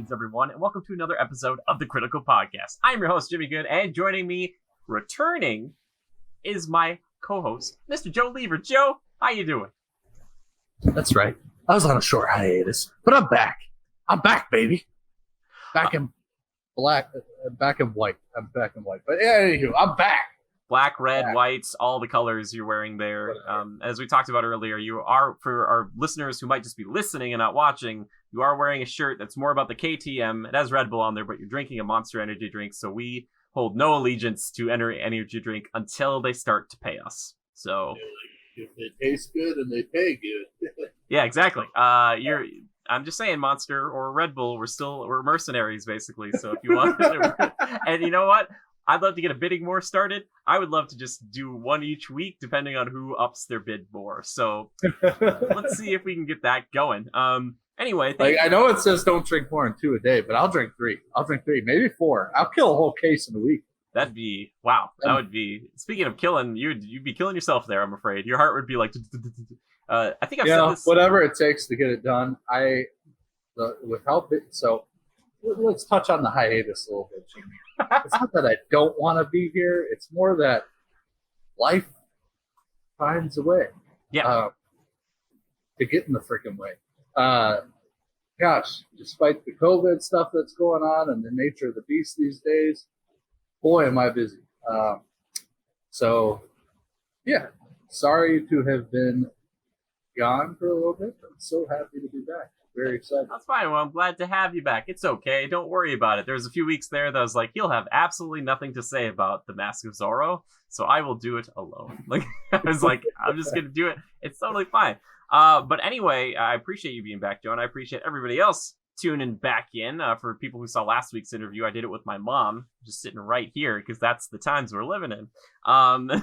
Greetings, everyone, and welcome to another episode of the Critical Podcast. I'm your host, Jimmy Good, and joining me, returning, is my co-host, Mr. Joe Lever. Joe, how you doing? That's right. I was on a short hiatus, but I'm back. I'm back, baby. Back in black, back in white. I'm back in white. But yeah, anywho, I'm back. Black, red, whites, all the colors you're wearing there. As we talked about earlier, you are, for our listeners who might just be listening and not watching, you are wearing a shirt that's more about the KTM. It has Red Bull on there, but you're drinking a Monster Energy drink, so we hold no allegiance to energy drink until they start to pay us. So if they taste good and they pay good. Yeah, exactly. I'm just saying, Monster or Red Bull, we're mercenaries, basically. So if you want and you know what? I'd love to get a bidding war started. I would love to just do one each week, depending on who ups their bid more. So let's see if we can get that going. Anyway, I know it says don't drink more than 2 a day, but I'll drink 3. Maybe 4. I'll kill a whole case in a week. That'd be wow. That would be. Speaking of killing, you'd be killing yourself there. I'm afraid your heart would be like. I think I've said this. Whatever it takes to get it done. With help. So let's touch on the hiatus a little bit, Jimmy. It's not that I don't want to be here. It's more that life finds a way. Yeah. To get in the freaking way. Gosh, despite the COVID stuff that's going on and the nature of the beast these days, boy, am I busy. So, yeah, sorry to have been gone for a little bit. I'm so happy to be back. Very excited. That's fine. Well, I'm glad to have you back. It's okay. Don't worry about it. There was a few weeks there that I was like, you'll have absolutely nothing to say about the Mask of Zorro, so I will do it alone. Like I was like, I'm just going to do it. It's totally fine. But anyway, I appreciate you being back, Joe, and I appreciate everybody else tuning back in. For people who saw last week's interview, I did it with my mom, just sitting right here, because that's the times we're living in. And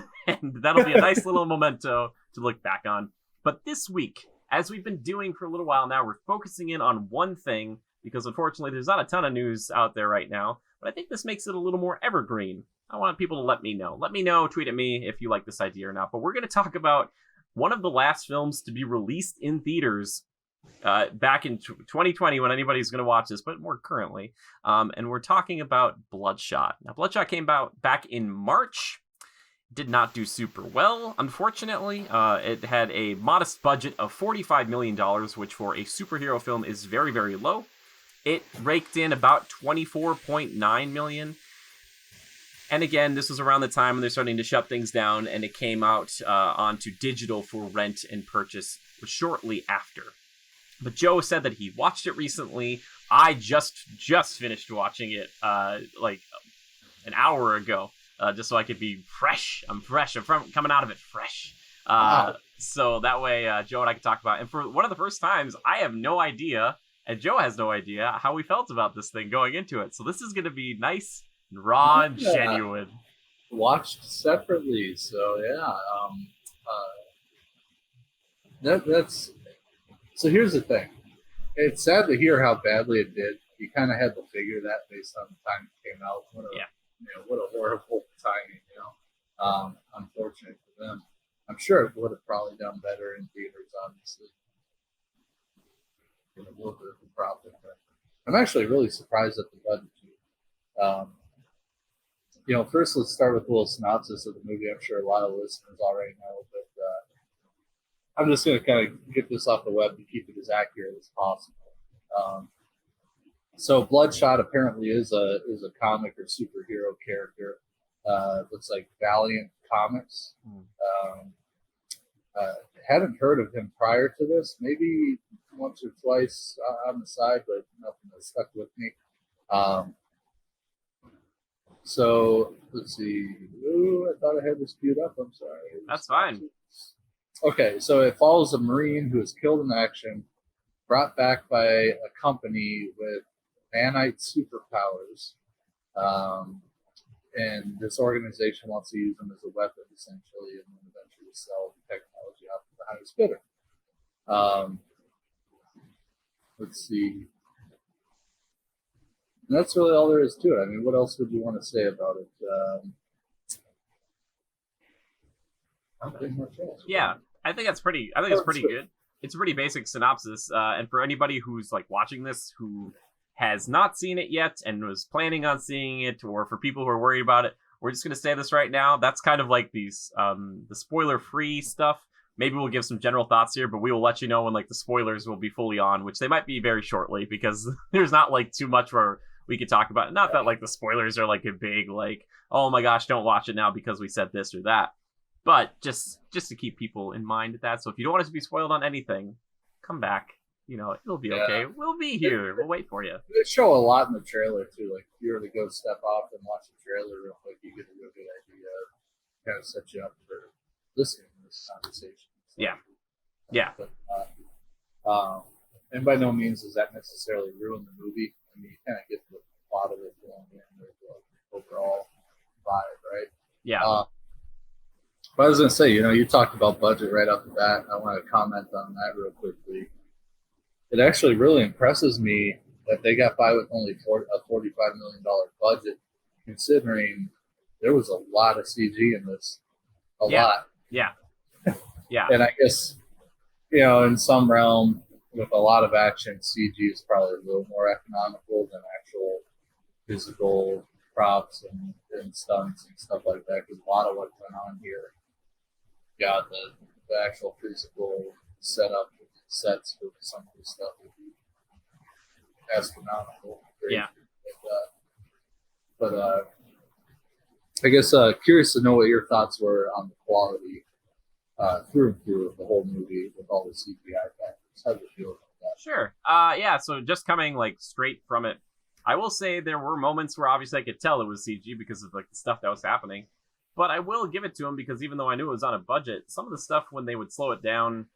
that'll be a nice little memento to look back on. But this week, as we've been doing for a little while now, we're focusing in on one thing, because unfortunately there's not a ton of news out there right now, but I think this makes it a little more evergreen. I want people to let me know. Let me know, tweet at me if you like this idea or not. But we're going to talk about one of the last films to be released in theaters back in 2020, when anybody's going to watch this, but more currently. And we're talking about Bloodshot. Now, Bloodshot came out back in March. Did not do super well, unfortunately. It had a modest budget of $45 million, which for a superhero film is very, very low. It raked in about $24.9 million. And again, this was around the time when they're starting to shut things down, and it came out onto digital for rent and purchase shortly after. But Joe said that he watched it recently. I just finished watching it like an hour ago. Just so I could be fresh. I'm fresh. Coming out of it fresh. Wow. So that way, Joe and I can talk about it. And for one of the first times, I have no idea, and Joe has no idea, how we felt about this thing going into it. So this is going to be nice, and raw, and genuine. Watched separately, so yeah. That's... So here's the thing. It's sad to hear how badly it did. You kind of had to figure that based on the time it came out. What a horrible timing, unfortunate for them. I'm sure it would have probably done better in theaters, obviously. A little bit of a profit. But I'm actually really surprised at the budget, too. First let's start with a little synopsis of the movie. I'm sure a lot of listeners already know, but I'm just going to kind of get this off the web to keep it as accurate as possible. So Bloodshot apparently is a comic or superhero character. Looks like Valiant Comics. Hadn't heard of him prior to this. Maybe once or twice on the side, but nothing that stuck with me. So let's see. Ooh, I thought I had this queued up. I'm sorry. That's fine. Okay, so it follows a Marine who is killed in action, brought back by a company with nanite superpowers, and this organization wants to use them as a weapon, essentially, and then eventually sell the technology off to the highest bidder. Let's see. And that's really all there is to it. I mean, what else would you want to say about it? Nothing much else. Yeah, I think it's pretty good. It's a pretty basic synopsis. And for anybody who's like watching this who has not seen it yet and was planning on seeing it, or for people who are worried about it, we're just going to say this right now. That's kind of like these the spoiler-free stuff. Maybe we'll give some general thoughts here, but we will let you know when like the spoilers will be fully on, which they might be very shortly, because there's not like too much where we could talk about it. Not that like the spoilers are like a big like, oh my gosh, don't watch it now because we said this or that. But just to keep people in mind of that. So if you don't want us to be spoiled on anything, come back. You know, it'll be okay. We'll be here. We'll wait for you. They show a lot in the trailer too. Like if you were to go step off and watch the trailer real quick, you get a real good idea. Kind of set you up for listening to this conversation. So, yeah. But, and by no means does that necessarily ruin the movie. I mean, you kind of get the plot of it going in, the overall vibe, right? Yeah. But I was gonna say, you talked about budget right off the bat. I want to comment on that real quickly. It actually really impresses me that they got by with only a $45 million budget, considering there was a lot of CG in this. A lot. Yeah. Yeah. And I guess, in some realm, with a lot of action, CG is probably a little more economical than actual physical props and stunts and stuff like that, because a lot of what went on here, the actual physical setup sets for some of the stuff would be astronomical. Yeah. But I guess curious to know what your thoughts were on the quality through and through of the whole movie with all the CGI factors. How do you feel about that? Sure. Yeah, so just coming like straight from it, I will say there were moments where obviously I could tell it was CG because of like the stuff that was happening. But I will give it to him because even though I knew it was on a budget, some of the stuff when they would slow it down,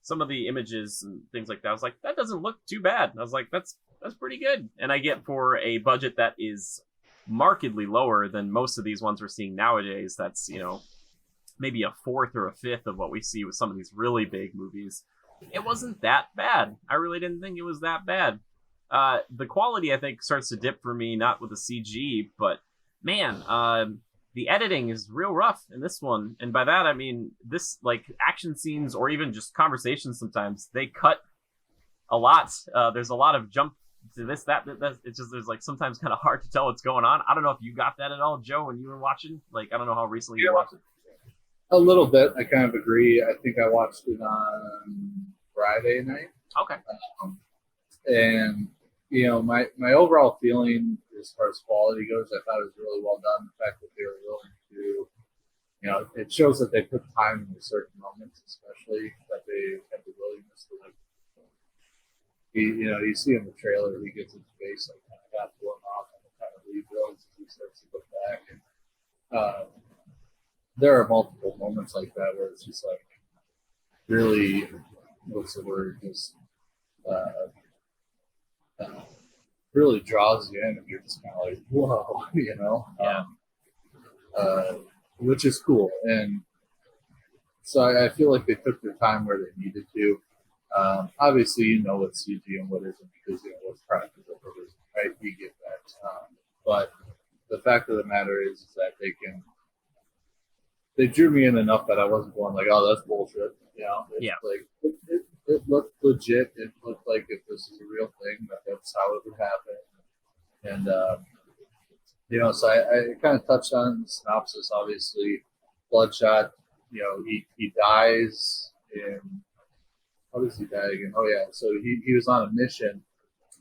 some of the images and things like that, I was like, that doesn't look too bad. And I was like, that's pretty good. And I get for a budget that is markedly lower than most of these ones we're seeing nowadays. That's, maybe a fourth or a fifth of what we see with some of these really big movies. It wasn't that bad. I really didn't think it was that bad. The quality, I think, starts to dip for me, not with the CG, but man, the editing is real rough in this one. And by that, I mean, this, like, action scenes or even just conversations sometimes, they cut a lot. There's a lot of jump to this, that. It's just, there's, like, sometimes kind of hard to tell what's going on. I don't know if you got that at all, Joe, when you were watching. Like, I don't know how recently you watched it. A little bit. I kind of agree. I think I watched it on Friday night. Okay. And, my overall feeling as far as quality goes, I thought it was really well done. The fact that they were willing to, it shows that they put time into certain moments, especially that they have the willingness to, like, you see in the trailer, he gets his face, like, kind of got blown off and it kind of rebuilds as he starts to look back. And there are multiple moments like that where it's just like really, what's the word, just really draws you in, and you're just kind of like, whoa, which is cool. And so I feel like they took their time where they needed to. Obviously, what's CG and what isn't, because what's practical, right? You get that. But the fact of the matter is that they drew me in enough that I wasn't going like, oh, that's bullshit. Like it looked legit. It looked like if this is a real thing, that's how it would happen. And so I kind of touched on the synopsis. Obviously, Bloodshot. He dies in. How does he die again? Oh yeah, so he was on a mission,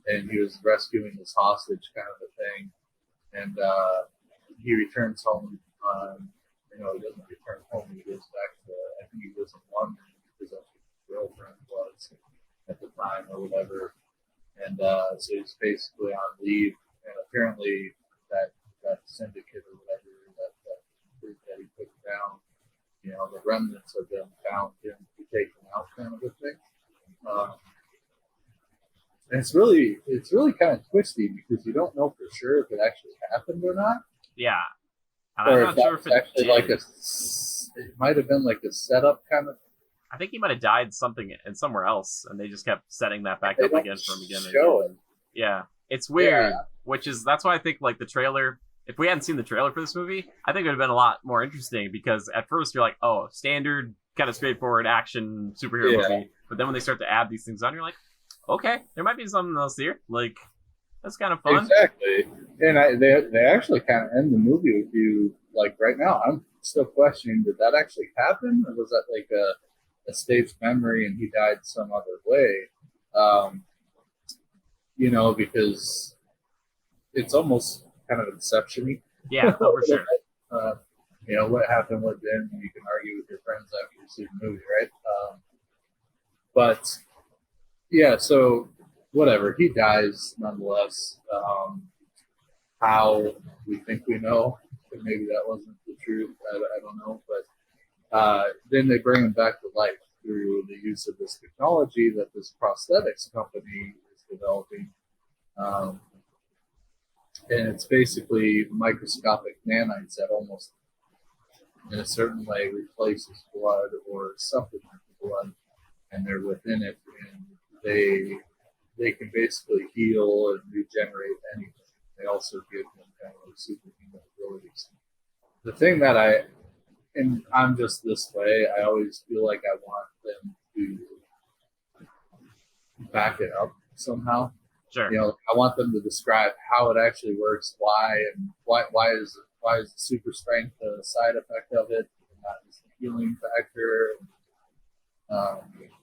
and he was rescuing this hostage, kind of a thing, and he returns home. He doesn't return home. He goes back to, I think he lives in London because that's what his girlfriend was at the time or whatever. And so he's basically on leave. And apparently that syndicate or whatever, that group that he put down, the remnants of them found him to take him out, kind of a thing. And it's really kind of twisty because you don't know for sure if it actually happened or not. Yeah. Or I'm not sure if it actually did. it might have been like a setup kind of. I think he might have died something in somewhere else, and they just kept setting that back up again for him again. And yeah, it's weird. Yeah. That's why I think like the trailer. If we hadn't seen the trailer for this movie, I think it would have been a lot more interesting because at first you're like, oh, standard kind of straightforward action superhero movie, but then when they start to add these things on, you're like, okay, there might be something else here. Like, That's kind of fun. Exactly. And they actually kind of end the movie with you, like, right now. I'm still questioning, did that actually happen? Or was that like a staged memory and he died some other way? Um, because it's almost kind of inception-y. Yeah, for sure. uh, what happened with them, you can argue with your friends after you see the movie, right? But yeah, so whatever, he dies nonetheless. How we think we know, but maybe that wasn't the truth. I don't know, but then they bring him back to life through the use of this technology that this prosthetics company is developing. And it's basically microscopic nanites that almost, in a certain way, replaces blood or supplement the blood, and they're within it, and they can basically heal and regenerate anything. They also give them kind of superhuman abilities. The thing that and I'm just this way, I always feel like I want them to back it up somehow. Sure. I want them to describe how it actually works, why is the super strength a side effect of it, and not just the healing factor.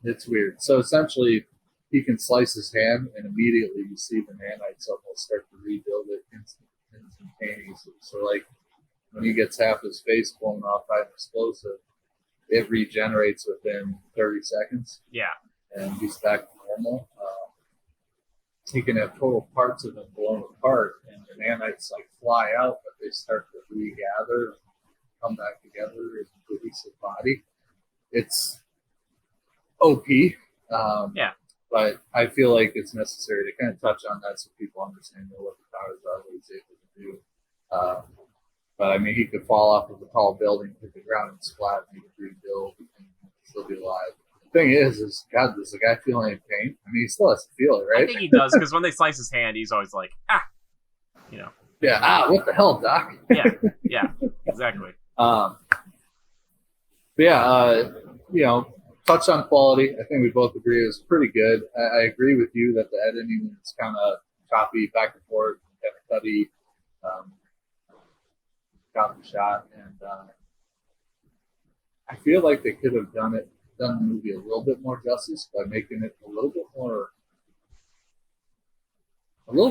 It's weird. So essentially, he can slice his hand, and immediately you see the nanites almost start to rebuild it instantaneously. So, like, when he gets half his face blown off by an explosive, it regenerates within 30 seconds. Yeah. And he's back to normal. He can have total parts of him blown apart, and the nanites like fly out, but they start to regather and come back together as a cohesive body. It's OP. Yeah. But I feel like it's necessary to kind of touch on that so people understand what the powers are, what he's able to do. But I mean, he could fall off of a tall building, hit the ground, and splat, and he could rebuild, and still be alive. The thing is, God, does the guy feel any pain? I mean, he still has to feel it, right? I think he does, because when they slice his hand, he's always like, Yeah, what the hell, Doc? yeah, exactly. But yeah, touch on quality. I think we both agree it was pretty good. I agree with you that the editing is kind of choppy, back and forth, kind of cutty, got the shot, and I feel like they could have done the movie a little bit more justice by making it a little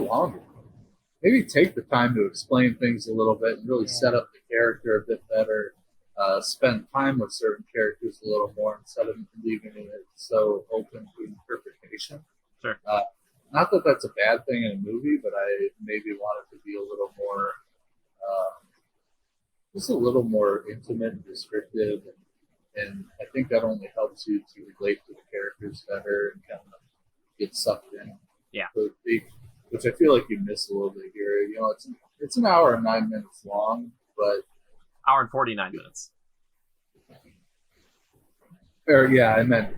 longer. Maybe take the time to explain things a little bit and really set up the character a bit better. Spend time with certain characters a little more instead of leaving it so open to interpretation. Sure. Not that that's a bad thing in a movie, but I maybe want it to be a little more, just a little more intimate and descriptive. And I think that only helps you to relate to the characters better and kind of get sucked in. Yeah. Which I feel like you miss a little bit here. It's an hour and 9 minutes long, but hour and 49 minutes. Or yeah, I meant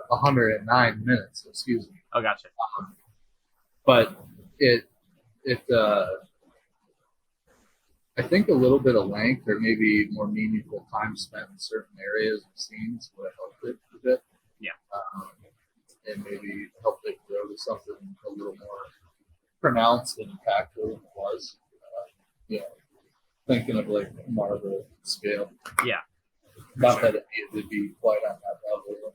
109 minutes. Excuse me. Oh, gotcha. But I think a little bit of length or maybe more meaningful time spent in certain areas and scenes would have helped it a bit. Yeah. And maybe helped it grow to something a little more pronounced and impactful than it was. Thinking of like Marvel scale. Yeah. Not that it needed to be quite on that level.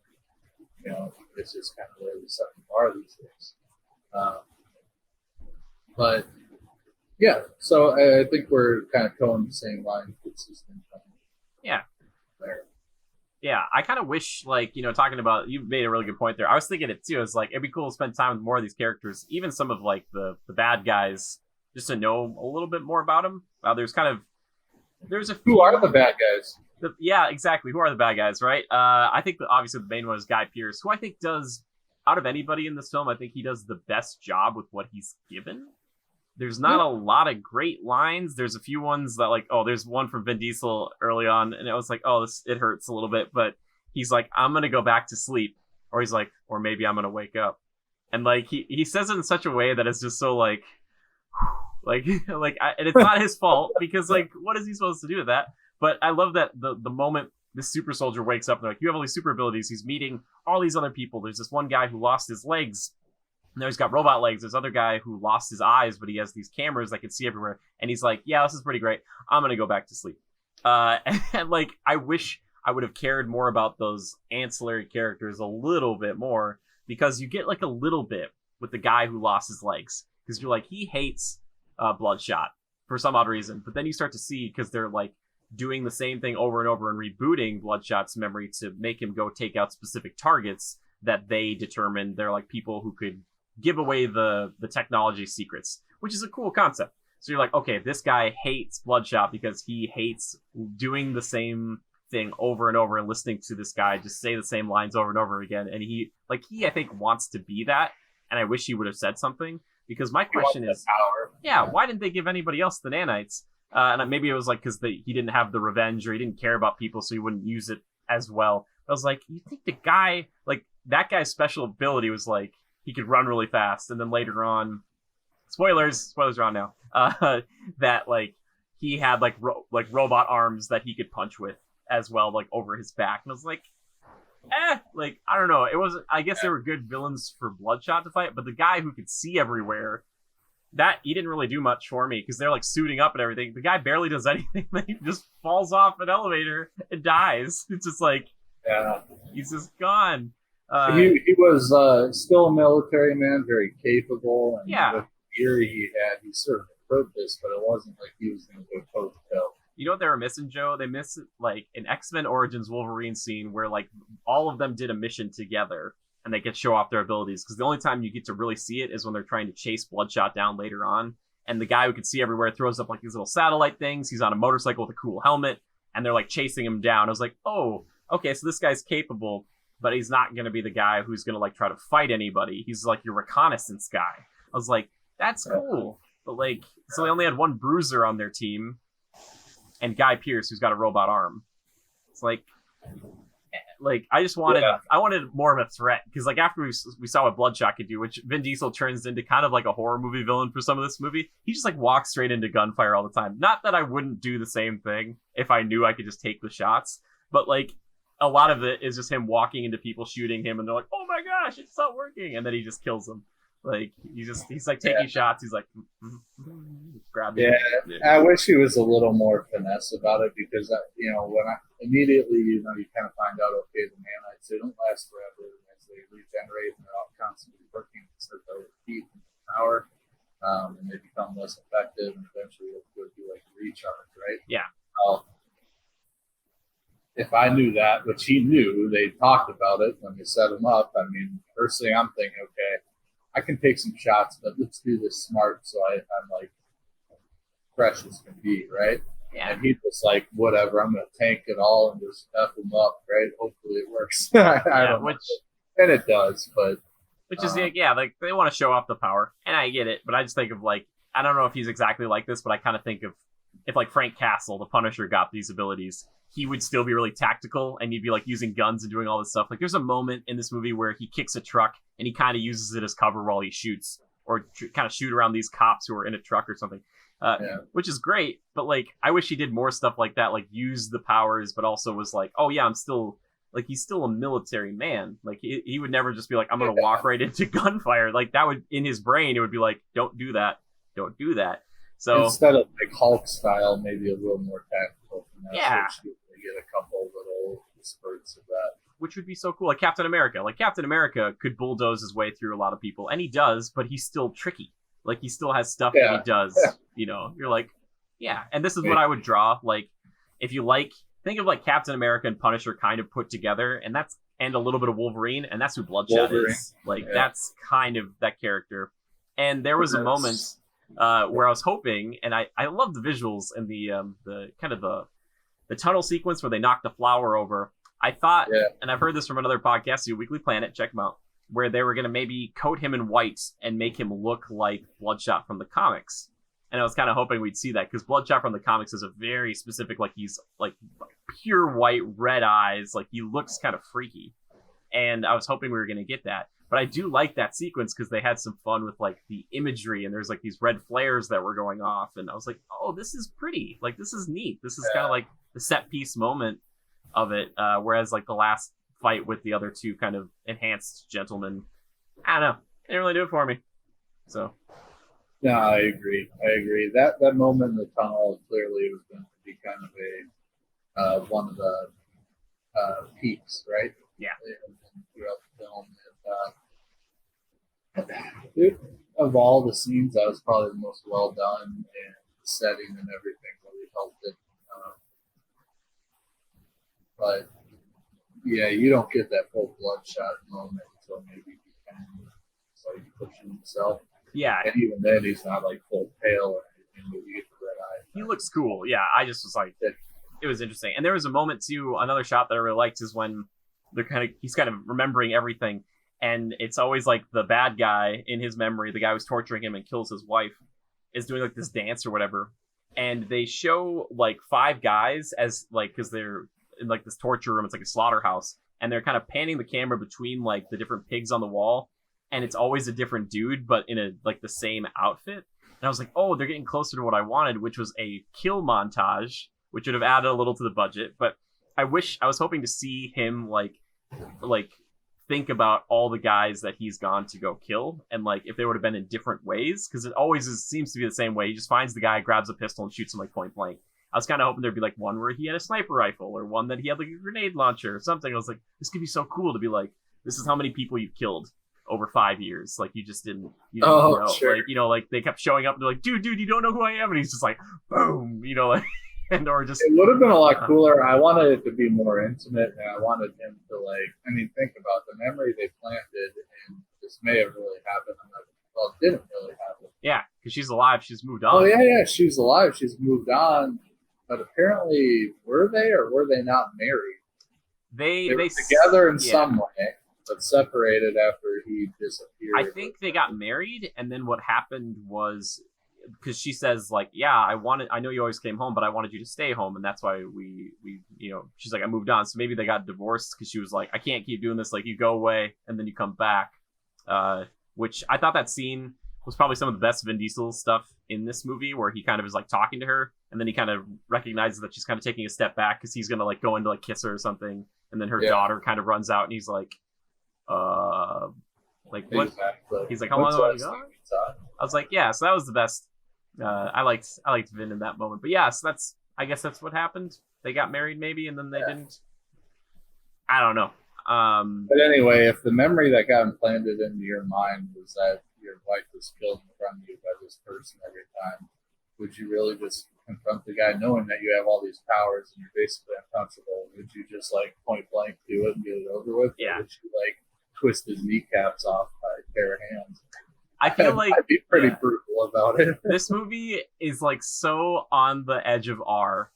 It's just kind of where we set the bar these days. But yeah, so I think we're kind of towing the same line, consistent. Yeah. There. Yeah, I kind of wish, talking about, you made a really good point there. I was thinking it too. It's like, it'd be cool to spend time with more of these characters, even some of like the bad guys, just to know a little bit more about them. There's a few, who are the bad guys? Yeah, exactly. Who are the bad guys, right? I think obviously the main one is Guy Pearce, who I think does, out of anybody in this film, I think he does the best job with what he's given. There's not a lot of great lines. There's a few ones that there's one from Vin Diesel early on, and it was like, it hurts a little bit, but he's like, I'm going to go back to sleep. Or he's like, or maybe I'm going to wake up. And he says it in such a way that it's just so and it's not his fault because what is he supposed to do with that? But I love that the moment this super soldier wakes up, and they're like, you have all these super abilities. He's meeting all these other people. There's this one guy who lost his legs. Now he's got robot legs. There's other guy who lost his eyes, but he has these cameras that can see everywhere. And he's like, yeah, this is pretty great. I'm going to go back to sleep. And like, I wish I would have cared more about those ancillary characters a little bit more, because you get like a little bit with the guy who lost his legs. Because you're like, he hates Bloodshot for some odd reason. But then you start to see, because they're like doing the same thing over and over and rebooting Bloodshot's memory to make him go take out specific targets that they determined they're like people who could give away the technology secrets, which is a cool concept. So you're like, okay, this guy hates Bloodshot because he hates doing the same thing over and over and listening to this guy just say the same lines over and over again. And he I think wants to be that. And I wish he would have said something, because my question is, why didn't they give anybody else the nanites? And maybe it was like because he didn't have the revenge, or he didn't care about people, so he wouldn't use it as well. I was like, you think the guy, like that guy's special ability was like he could run really fast, and then later on, spoilers are on now, that like he had like robot arms that he could punch with as well, like over his back. And I was like, like I don't know. It wasn't. I guess they were good villains for Bloodshot to fight, but the guy who could see everywhere, that he didn't really do much for me, because they're like suiting up and everything. The guy barely does anything. He just falls off an elevator and dies. It's just like, he's just gone. He was still a military man, very capable, and with the gear he had, he served a purpose, but it wasn't like he was going to go toe to toe. You know what they were missing, Joe? They missed like an X-Men Origins Wolverine scene where like all of them did a mission together and they could show off their abilities, because the only time you get to really see it is when they're trying to chase Bloodshot down later on, and the guy who can see everywhere throws up like these little satellite things. He's on a motorcycle with a cool helmet, and they're like chasing him down. I was like, oh, okay, so this guy's capable, but he's not going to be the guy who's going to like try to fight anybody. He's like your reconnaissance guy. I was like, that's cool. But like, so they only had one bruiser on their team, and Guy Pearce, who's got a robot arm. It's like I just wanted, I wanted more of a threat, because like after we saw what Bloodshot could do, which Vin Diesel turns into kind of like a horror movie villain for some of this movie, he just like walks straight into gunfire all the time. Not that I wouldn't do the same thing if I knew I could just take the shots, but like a lot of it is just him walking into people, shooting him, and they're like, oh my gosh, it's not working, and then he just kills them. Like he's like taking shots. He's like grabbing. Yeah, I wish he was a little more finesse about it, because when I immediately you kind of find out, okay, the nanites, they don't last forever, as they regenerate and they're all constantly working to start to heat and power, and they become less effective, and eventually it'll go through like recharge, right? Yeah. If I knew that, which he knew, they talked about it when they set him up. I mean, first thing I'm thinking, okay, I can take some shots, but let's do this smart, so I'm like fresh as can be, right? Yeah. And he was like, whatever, I'm going to tank it all and just F them up, right? Hopefully it works. I don't know. And it does, but... Which is, like, they want to show off the power, and I get it, but I just think of, like, I don't know if he's exactly like this, but I kind of think of, if, like, Frank Castle, the Punisher, got these abilities, he would still be really tactical, and he'd be, like, using guns and doing all this stuff. Like, there's a moment in this movie where he kicks a truck, and he kind of uses it as cover while he shoots, or kind of shoot around these cops who are in a truck or something. Which is great, but like I wish he did more stuff like that, like use the powers, but also was like, oh yeah, I'm still like, he's still a military man. Like he would never just be like, I'm gonna walk right into gunfire. Like that would, in his brain, it would be like, don't do that. So instead of like Hulk style, maybe a little more tactical. Yeah, you get a couple little spurts of that, which would be so cool. Like Captain America. Like Captain America could bulldoze his way through a lot of people, and he does, but he's still tricky. Like, he still has stuff that he does, you're like, yeah. And this is what I would draw. Like, if you think of like Captain America and Punisher kind of put together, and a little bit of Wolverine, and that's who Bloodshot is. Like, that's kind of that character. And there was a moment where I was hoping, and I love the visuals and the kind of the tunnel sequence where they knock the flower over. I thought, and I've heard this from another podcast, Weekly Planet, check them out, where they were going to maybe coat him in white and make him look like Bloodshot from the comics. And I was kind of hoping we'd see that, because Bloodshot from the comics is a very specific, like, he's like pure white, red eyes. Like, he looks kind of freaky. And I was hoping we were going to get that. But I do like that sequence, because they had some fun with like the imagery, and there's like these red flares that were going off. And I was like, oh, this is pretty. Like, this is neat. This is kind of like the set piece moment of it. Whereas like the last fight with the other two kind of enhanced gentlemen, I don't know. They didn't really do it for me. So. No, I agree. That moment in the tunnel clearly was going to be kind of a one of the peaks, right? Yeah. Throughout the film, of all the scenes, that was probably the most well done, and the setting and everything really helped it. But yeah, you don't get that full Bloodshot moment until maybe the end. So he pushing himself. Yeah. And even then, he's not like full pale or anything, but you get the red eye. He looks cool. Yeah, I just was like, it was interesting. And there was a moment too, another shot that I really liked is when he's kind of remembering everything. And it's always like the bad guy in his memory, the guy who's torturing him and kills his wife, is doing like this dance or whatever. And they show like 5 guys as like, because they're in like this torture room, it's like a slaughterhouse. And they're kind of panning the camera between like the different pigs on the wall. And it's always a different dude, but in a like the same outfit. And I was like, oh, they're getting closer to what I wanted, which was a kill montage, which would have added a little to the budget. But I was hoping to see him like think about all the guys that he's gone to go kill, and like if they would have been in different ways, because it always seems to be the same way. He just finds the guy, grabs a pistol, and shoots him like point blank. I was kind of hoping there'd be like one where he had a sniper rifle, or one that he had like a grenade launcher or something. I was like, this could be so cool to be like, this is how many people you've killed over 5 years. Like you didn't know. Sure. Like, like they kept showing up and they're like, dude, you don't know who I am, and he's just like, boom, like. And or just it would have been a lot cooler. I wanted it to be more intimate, and I wanted him to think about the memory they planted, and this may have really happened. Well, it didn't really happen. Yeah, because she's alive. She's moved on. Oh yeah, she's alive. She's moved on. But apparently, were they or were they not married? They were together in some way, but separated after he disappeared. I think they got married, and then what happened was, because she says like, yeah, I know you always came home, but I wanted you to stay home, and that's why we she's like, I moved on. So maybe they got divorced because she was like, I can't keep doing this. Like, you go away and then you come back. Which I thought that scene was probably some of the best Vin Diesel stuff in this movie, where he kind of is like talking to her, and then he kind of recognizes that she's kind of taking a step back because he's gonna like go in to like kiss her or something, and then her daughter kind of runs out, and he's like, like what? Exactly. He's like, how long have I gone? I was like, yeah. So that was the best. I liked Vin in that moment. But yeah, so I guess that's what happened. They got married maybe, and then they didn't. I don't know. But anyway, if the memory that got implanted into your mind was that your wife was killed in front of you by this person every time, would you really just confront the guy knowing that you have all these powers and you're basically untouchable? Would you just like point blank do it and get it over with? Yeah. Or would you like twist his kneecaps off by a pair of hands? I feel like I'd be pretty brutal about it. This movie is like so on the edge of R,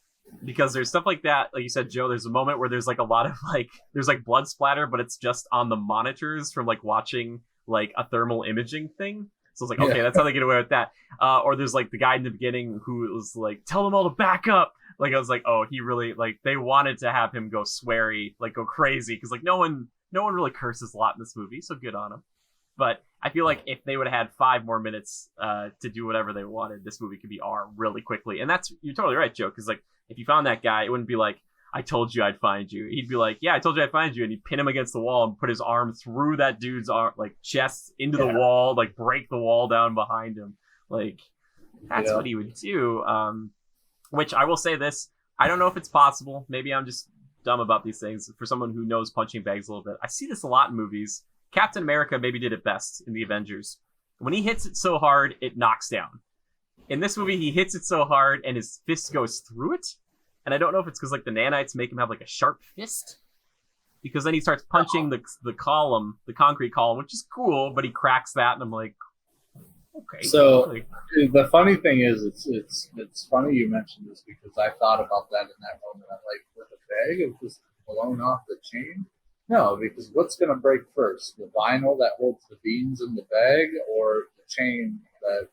because there's stuff like that. Like you said, Joe, there's a moment where there's like a lot of like, there's like blood splatter, but it's just on the monitors from like watching like a thermal imaging thing. So it's like, okay, that's how they get away with that. Or there's like the guy in the beginning who was like, tell them all to back up. Like I was like, oh, he really, like they wanted to have him go sweary, like go crazy, because like no one really curses a lot in this movie, so good on him. But I feel like if they would have had 5 more minutes to do whatever they wanted, this movie could be R really quickly. And you're totally right, Joe, because like if you found that guy, it wouldn't be like, I told you I'd find you. He'd be like, yeah, I told you I'd find you, and he'd pin him against the wall and put his arm through that dude's arm, like chest into the wall, like break the wall down behind him. Like that's what he would do. Which I will say this, I don't know if it's possible. Maybe I'm just dumb about these things. For someone who knows punching bags a little bit, I see this a lot in movies. Captain America maybe did it best in the Avengers. When he hits it so hard, it knocks down. In this movie, he hits it so hard and his fist goes through it. And I don't know if it's because like the nanites make him have like a sharp fist, because then he starts punching the column, the concrete column, which is cool, but he cracks that, and I'm like, okay. So the funny thing is, it's funny you mentioned this, because I thought about that in that moment. I'm like, with a bag of just blown off the chain. No, because what's going to break first? The vinyl that holds the beans in the bag, or the chain that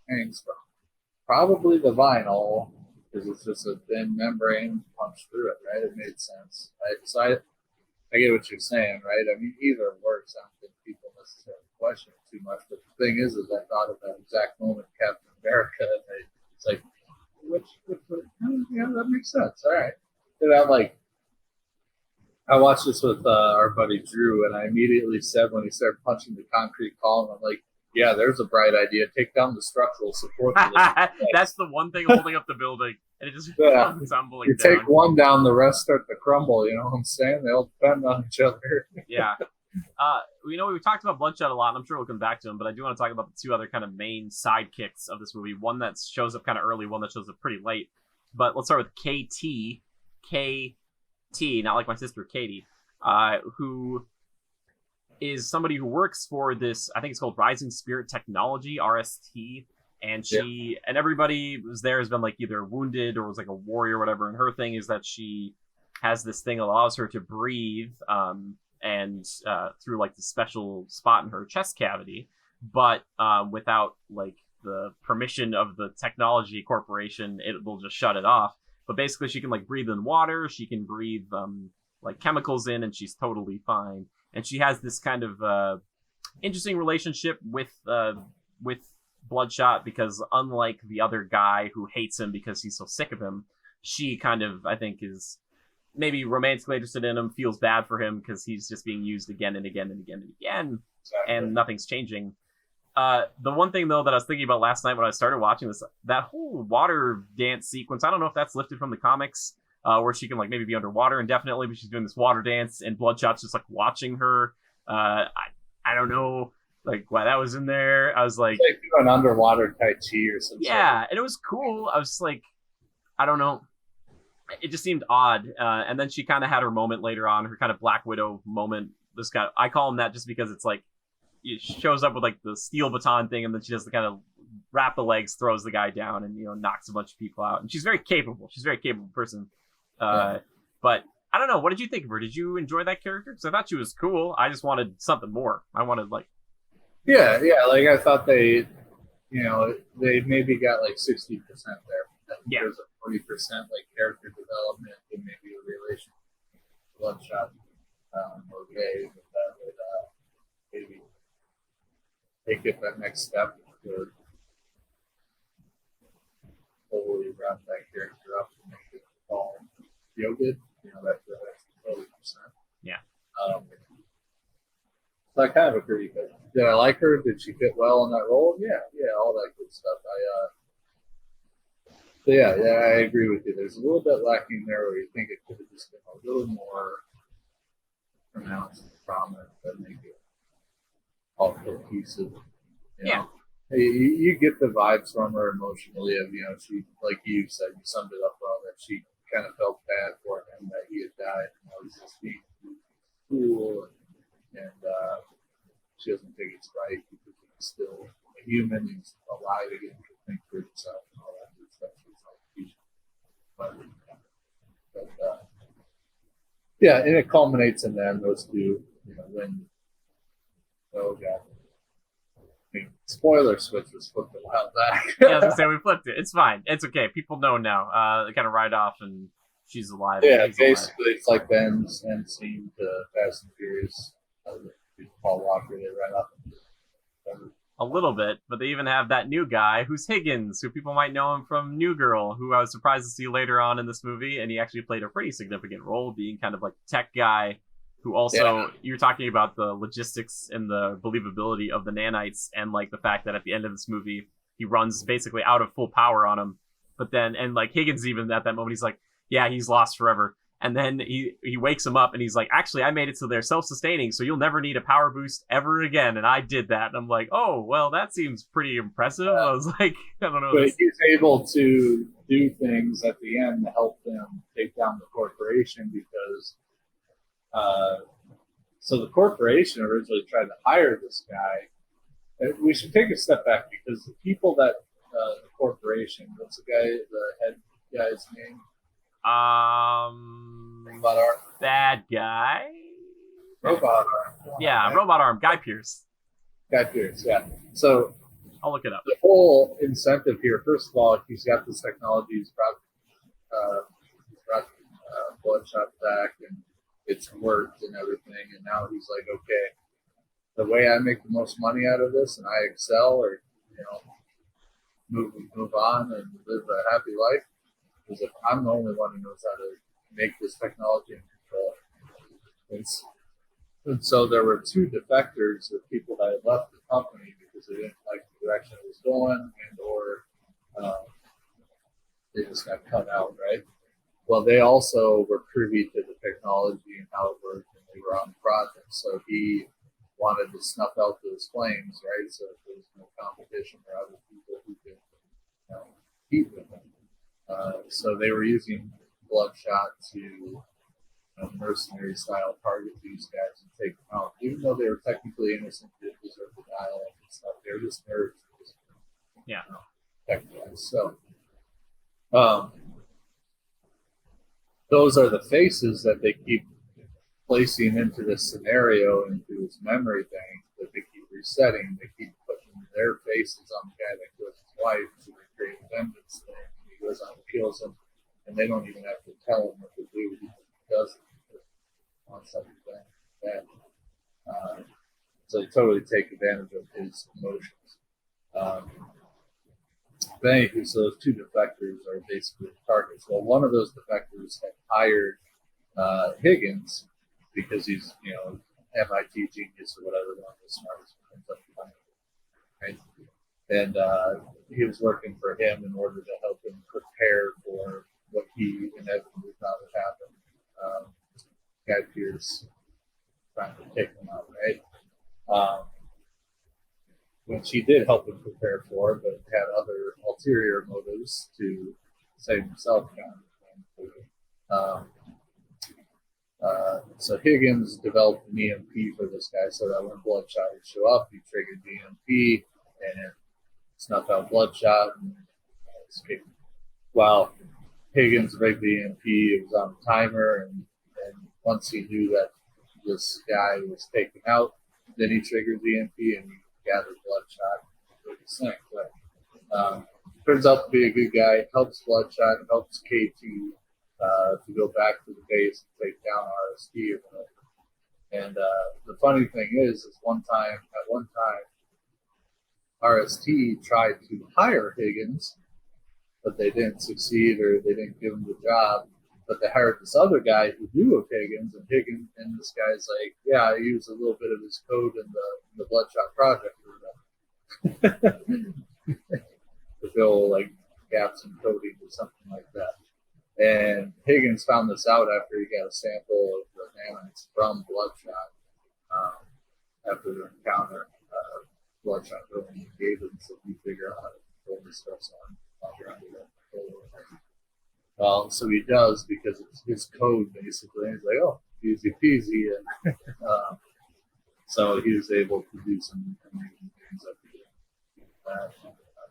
hangs from? Probably the vinyl, because it's just a thin membrane punched through it, right? It made sense, right? So I get what you're saying, right? I mean, either works. I don't think people necessarily question it too much. But the thing is I thought of that exact moment, Captain America, and it's like, which that makes sense. All right. And I'm like, I watched this with our buddy Drew, and I immediately said when he started punching the concrete column, I'm like, "Yeah, there's a bright idea. Take down the structural support." That's the one thing holding up the building, and it just comes tumbling you down. take one down, the rest start to crumble. You know what I'm saying? They all depend on each other. Yeah. We talked about Bloodshot a lot, and I'm sure we'll come back to him, but I do want to talk about the two other kind of main sidekicks of this movie. One that shows up kind of early, one that shows up pretty late. But let's start with KT, not like my sister Katie, who is somebody who works for this, I think it's called Rising Spirit Technology, RST, and and everybody was there has been like either wounded or was like a warrior or whatever, and her thing is that she has this thing that allows her to breathe, and through like the special spot in her chest cavity, but without like the permission of the technology corporation, it will just shut it off. But basically, she can like breathe in water, she can breathe like chemicals in, and she's totally fine. And she has this kind of interesting relationship with Bloodshot, because unlike the other guy who hates him because he's so sick of him, she kind of, I think, is maybe romantically interested in him, feels bad for him because he's just being used again and again and again and again, and nothing's changing. The one thing, though, that I was thinking about last night when I started watching this, that whole water dance sequence, I don't know if that's lifted from the comics, where she can like maybe be underwater indefinitely, but she's doing this water dance, and Bloodshot's just like watching her. I don't know like why that was in there. I was like an underwater Tai Chi or something. Yeah, and it was cool. I was like, I don't know. It just seemed odd. And then she kind of had her moment later on, her kind of Black Widow moment. This guy, I call him that just because it's like, it shows up with like the steel baton thing, and then she does the kind of wrap the legs, throws the guy down, and knocks a bunch of people out. And she's very capable. She's a very capable person. But I don't know. What did you think of her? Did you enjoy that character? Because I thought she was cool. I just wanted something more. I wanted like. Yeah. Like I thought they maybe got like 60% there. Yeah. There's a 40% like character development and maybe a relation to Bloodshot or Gay, but that would maybe take it that next step to fully wrap that character up and make it all feel good. That's 40%. Yeah. So I kind of agree. But did I like her? Did she fit well in that role? Yeah, all that good stuff. I agree with you. There's a little bit lacking there where you think it could have just been a little more pronounced and prominent, but maybe all cohesive. Yeah. You get the vibes from her emotionally of, she, like you said, you summed it up well, that she kind of felt bad for him that he had died, and all he's just being cool, and she doesn't think it's right because he's still a human, he's alive again, to think for himself and all that good stuff. And it culminates in them, those two, when, oh God. Spoiler switch was flipped a while back. Yeah, I was gonna say we flipped it. It's fine. It's okay. People know now. They kind of ride off, and she's alive. Yeah, basically, it's like Ben's end scene to Fast and Furious. Paul Walker, they ride off. A little bit, but they even have that new guy who's Higgins, who people might know him from New Girl, who I was surprised to see later on in this movie, and he actually played a pretty significant role, being kind of like tech guy. Who also, you're talking about the logistics and the believability of the nanites, and like the fact that at the end of this movie, he runs basically out of full power on him. But then, and like Higgins, even at that moment, he's like, yeah, he's lost forever. And then he wakes him up and he's like, actually, I made it so they're self-sustaining, so you'll never need a power boost ever again. And I did that. And I'm like, oh, well, that seems pretty impressive. I was like, I don't know. But he's able to do things at the end to help them take down the corporation because so the corporation originally tried to hire this guy. We should take a step back because the people that the corporation, what's the head guy's name? Robot Arm. Bad guy. Robot Arm. Yeah, right? Robot Arm. Guy Pearce. Yeah. So I'll look it up. The whole incentive here, first of all, he's got this technology. He's brought Bloodshot back, and it's worked and everything. And now he's like, okay, the way I make the most money out of this, and I excel, or move on and live a happy life, is if I'm the only one who knows how to make this technology and control it. And so there were two defectors, the people that had left the company because they didn't like the direction it was going, and or they just got cut out, right? Well, they also were privy to the technology and how it worked, and they were on the project. So he wanted to snuff out those flames, right? So if there was no competition or other people who could compete with them. So they were using Bloodshot to mercenary style target these guys and take them out, even though they were technically innocent, did deserve the dialogue and stuff. They're just nerds. Yeah. Technically. So, those are the faces that they keep placing into this scenario, into this memory thing that they keep resetting. They keep putting their faces on the guy that kills his wife, so they create a vengeance thing. He goes out and kills him, and they don't even have to tell him what to do. He does it on everything. So they totally take advantage of his emotions. Anywho, so those two defectors are basically targets. Well, one of those defectors had hired Higgins because he's, MIT genius or whatever, one of the smartest minds up the planet, right? And he was working for him in order to help him prepare for what he inevitably thought would happen. Guy Pearce trying to take him out, right? Which he did help him prepare for, but had other ulterior motives to save himself. So Higgins developed an EMP for this guy so that when Bloodshot would show up, he triggered the EMP and snuffed out Bloodshot and escaped. While Higgins rigged the EMP, it was on a timer, and once he knew that this guy was taken out, then he triggered the EMP and he gathered Bloodshot with his thing. But turns out to be a good guy, helps Bloodshot, helps KT to go back to the base and take down RST or whatever. And the funny thing is at one time, RST tried to hire Higgins, but they didn't succeed or they didn't give him the job. But they hired this other guy who knew of Higgins, and this guy's like, yeah, I used a little bit of his code in the Bloodshot project or whatever. To fill like gaps in coding or something like that. And Higgins found this out after he got a sample of the nanites from Bloodshot after their encounter. Bloodshot really gave him so he figure out how to pull this stuff on while you're under that control. Well, so he does because it's his code basically. He's like, oh, easy peasy. And so he was able to do some amazing things up here.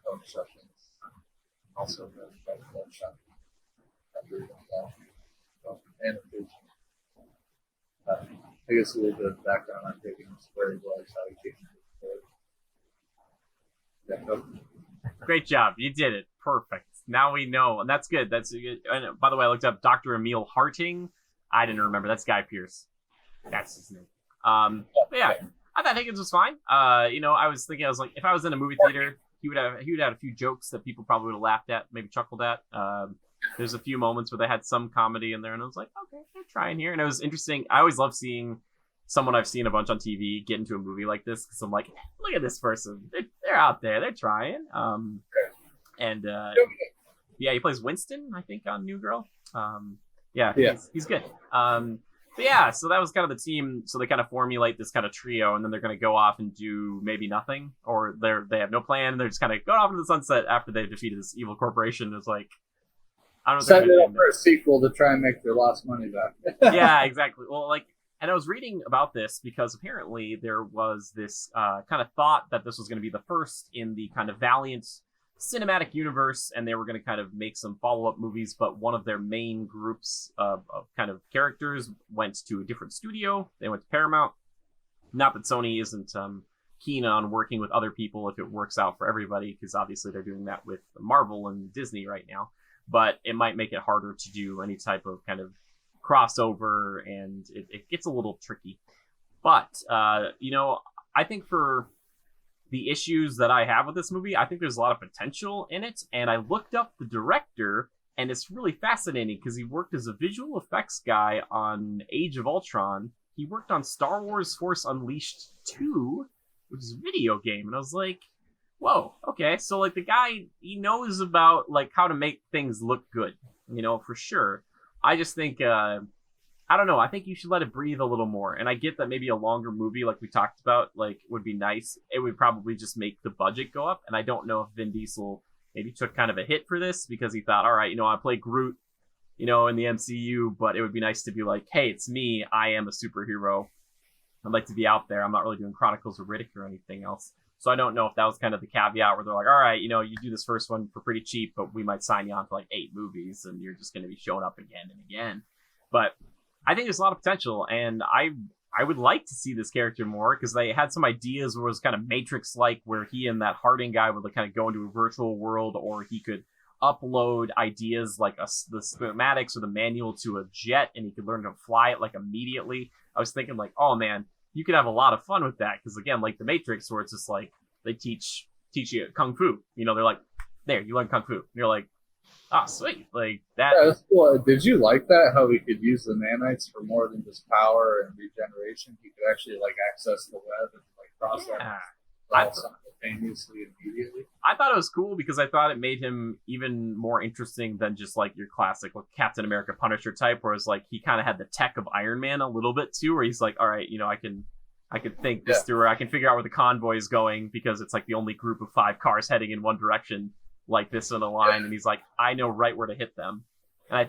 Bloodshot also by Bloodshot. And I guess a little bit of background on Higgins, where he was, how he came to it. Great job. You did it. Perfect. Now we know. And that's good. That's good. And by the way, I looked up Dr. Emil Harting. I didn't remember. That's Guy Pearce. That's his name. But yeah, I thought Higgins was fine. I was thinking, if I was in a movie theater, he would have a few jokes that people probably would have laughed at, maybe chuckled at. There's a few moments where they had some comedy in there, and I was like, okay, they're trying here. And it was interesting. I always love seeing someone I've seen a bunch on TV get into a movie like this, because I'm like, look at this person. They're out there. They're trying. He plays Winston, I think, on New Girl. He's good. But yeah, so that was kind of the team. So they kind of formulate this kind of trio, and then they're going to go off and do maybe nothing, or they have no plan. And they're just kind of going off into the sunset after they've defeated this evil corporation. It's like, I don't know. Set it up for a sequel to try and make their lost money back. Yeah, exactly. Well, and I was reading about this because apparently there was this kind of thought that this was going to be the first in the kind of Valiant cinematic universe, and they were going to kind of make some follow-up movies, but one of their main groups of kind of characters went to a different studio. They went to Paramount. Not that Sony isn't keen on working with other people if it works out for everybody, because obviously they're doing that with Marvel and Disney right now, but it might make it harder to do any type of kind of crossover, and it gets a little tricky. But I think for the issues that I have with this movie, I think there's a lot of potential in it. And I looked up the director, and it's really fascinating because he worked as a visual effects guy on Age of Ultron he worked on Star Wars Force Unleashed 2, which is a video game. And I was like, whoa, okay. So, like, the guy, he knows about, like, how to make things look good, for sure. I just think, I don't know. I think you should let it breathe a little more. And I get that maybe a longer movie, like we talked about, like, would be nice. It would probably just make the budget go up. And I don't know if Vin Diesel maybe took kind of a hit for this because he thought, all right, I play Groot, in the MCU, but it would be nice to be like, hey, it's me. I am a superhero. I'd like to be out there. I'm not really doing Chronicles of Riddick or anything else. So I don't know if that was kind of the caveat where they're like, all right, you do this first one for pretty cheap, but we might sign you on for like 8 movies and you're just going to be showing up again and again. But I think there's a lot of potential, and I would like to see this character more because they had some ideas where it was kind of Matrix-like, where he and that Harding guy would like kind of go into a virtual world, or he could upload ideas like the schematics or the manual to a jet, and he could learn to fly it like immediately. I was thinking like, oh man, you could have a lot of fun with that because again, like the Matrix, where it's just like they teach you kung fu. They're like, there, you learn kung fu. And you're like, ah, sweet, like that. Yeah, that's cool. Did you like that? How he could use the nanites for more than just power and regeneration? He could actually like access the web and like process simultaneously immediately. I thought it was cool because I thought it made him even more interesting than just like your classic like Captain America Punisher type, where it's like he kind of had the tech of Iron Man a little bit too, where he's like, all right, I can think this through, or I can figure out where the convoy is going because it's like the only group of 5 cars heading in one direction like this in a line, and he's like, I know right where to hit them. And I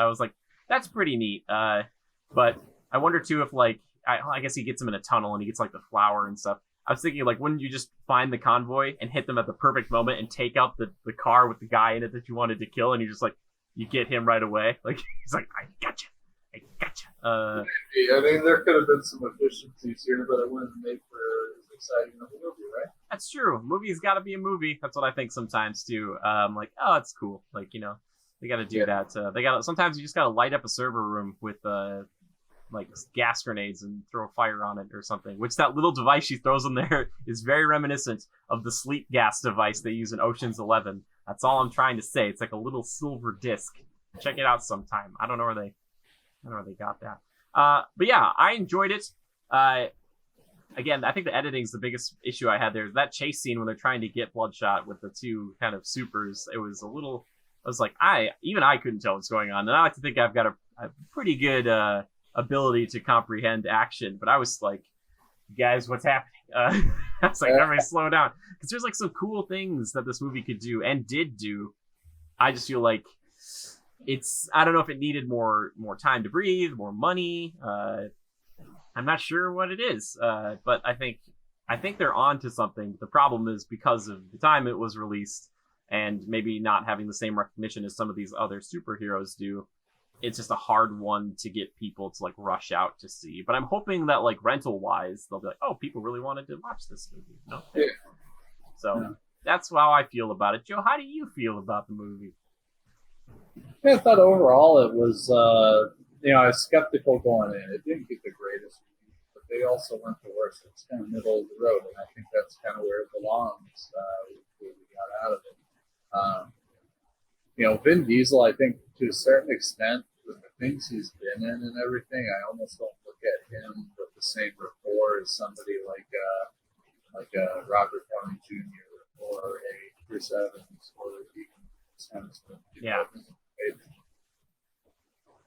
was like, that's pretty neat. But I wonder too if like I guess he gets him in a tunnel and he gets like the flower and stuff. I was thinking like, wouldn't you just find the convoy and hit them at the perfect moment and take out the car with the guy in it that you wanted to kill, and you just like you get him right away? Like he's like, I gotcha. I mean, there could have been some efficiencies here, but it wouldn't make for as exciting of a movie, right? That's true. A movie's got to be a movie. That's what I think sometimes too. Like, oh, it's cool. Like, they got to do that. Sometimes you just got to light up a server room with like gas grenades and throw fire on it or something. Which that little device she throws in there is very reminiscent of the sleep gas device they use in Ocean's 11. That's all I'm trying to say. It's like a little silver disc. Check it out sometime. I don't know where they got that. But yeah, I enjoyed it. Again, I think the editing is the biggest issue I had there. That chase scene when they're trying to get Bloodshot with the 2 kind of supers, it was a little. I was like, I couldn't tell what's going on, and I like to think I've got a pretty good ability to comprehend action. But I was like, guys, what's happening? I was like, everybody slow down, because there's like some cool things that this movie could do and did do. I just feel like I don't know if it needed more time to breathe, more money. I'm not sure what it is, but I think they're on to something. The problem is because of the time it was released and maybe not having the same recognition as some of these other superheroes do, it's just a hard one to get people to like rush out to see. But I'm hoping that like rental wise, they'll be like, oh, people really wanted to watch this movie. Yeah. So that's how I feel about it. Joe, how do you feel about the movie? Yeah, I thought overall it was, I was skeptical going in. It didn't get the greatest reviews, but they also went the worst. It's kind of middle of the road, and I think that's kind of where it belongs. We got out of it. Vin Diesel, I think to a certain extent, with the things he's been in and everything, I almost don't look at him with the same rapport as somebody like Robert Downey Jr. or a Chris Evans or even Hemsworth. Yeah.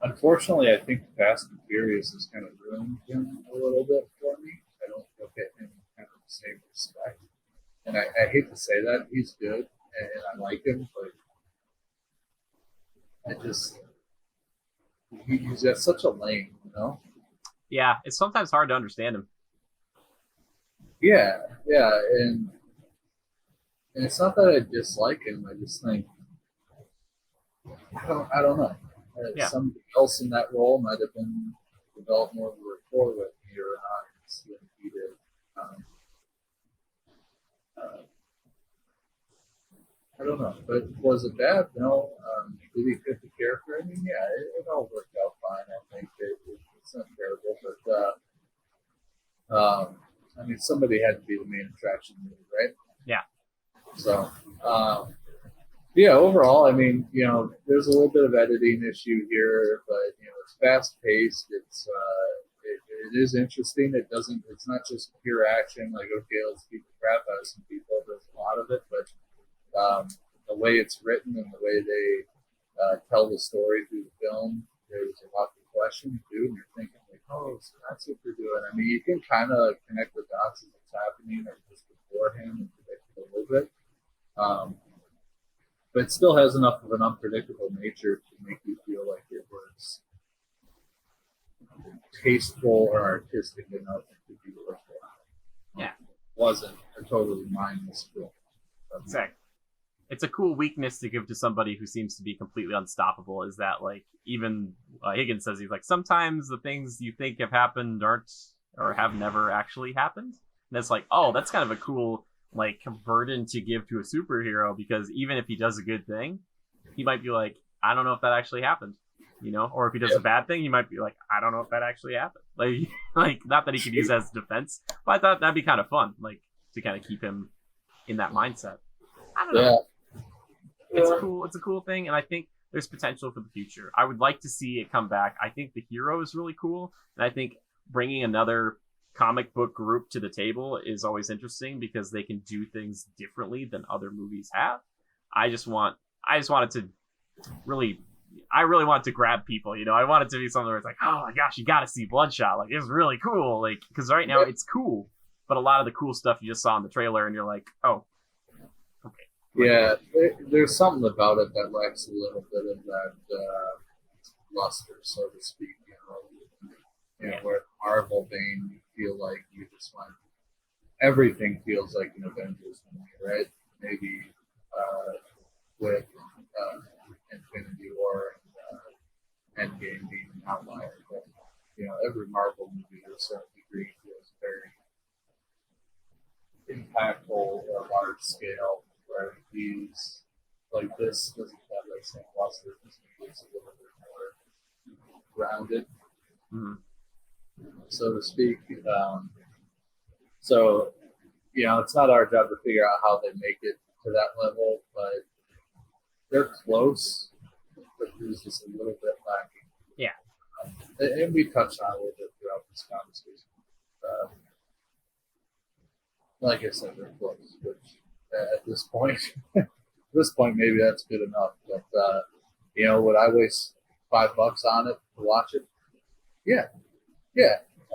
Unfortunately, I think Fast and Furious has kind of ruined him a little bit for me. I don't look at him kind of the same respect. And I hate to say that. He's good, and I like him, but he's at such a lane, Yeah, it's sometimes hard to understand him. Yeah, and it's not that I dislike him. I just think I don't know. Somebody else in that role might have been developed more of a rapport with me or an audience than he did. I don't know, but was it bad? No. Did he fit the character? I mean, yeah, it all worked out fine. I think it's not terrible, but I mean, somebody had to be the main attraction, right? Yeah. So. Yeah, overall, I mean, there's a little bit of editing issue here, but it's fast paced. It it is interesting. It's not just pure action, like, okay, let's beat the crap out of some people. There's a lot of it, but the way it's written and the way they tell the story through the film, there's a lot to question too. And you're thinking, like, oh, so that's what they're doing. I mean, you can kind of connect the dots as it's happening or just beforehand and predict it a little bit. But it still has enough of an unpredictable nature to make you feel like it was tasteful or artistic enough to be worthwhile. Yeah. It wasn't a totally mindless film. Exactly. It's a cool weakness to give to somebody who seems to be completely unstoppable, is that, like, even Higgins says, he's like, sometimes the things you think have happened aren't or have never actually happened. And it's like, oh, that's kind of a cool, like, burden to give to a superhero, because even if he does a good thing, he might be like, I don't know if that actually happened, you know? Or if he does a bad thing, he might be like, I don't know if that actually happened. Like not that he could use as defense, but I thought that'd be kind of fun, like, to kind of keep him in that mindset. I don't know. It's a cool thing, and I think there's potential for the future. I would like to see it come back. I think the hero is really cool, and I think bringing another comic book group to the table is always interesting because they can do things differently than other movies have. I really want it to grab people, you know. I want it to be something where it's like, oh my gosh, you got to see Bloodshot. Like, it's really cool. Like, because right now it's cool, but a lot of the cool stuff you just saw in the trailer, and you're like, oh, okay. Yeah, there's something about it that lacks a little bit of that luster, so to speak. You know, where Marvel vein, you feel like you just want everything feels like an Avengers movie, right? Maybe with Infinity War and Endgame being an outlier, but you know, every Marvel movie to a certain degree feels very impactful or large scale. Where he's like, this doesn't have that same luster. This movie is a little bit more grounded, so to speak. So, you know, it's not our job to figure out how they make it to that level, but they're close, but there's just a little bit lacking. Yeah. And we touched on it a little bit throughout this conversation. Like I said, they're close, which at this point, maybe that's good enough. But, you know, would I waste $5 on it to watch it? Yeah.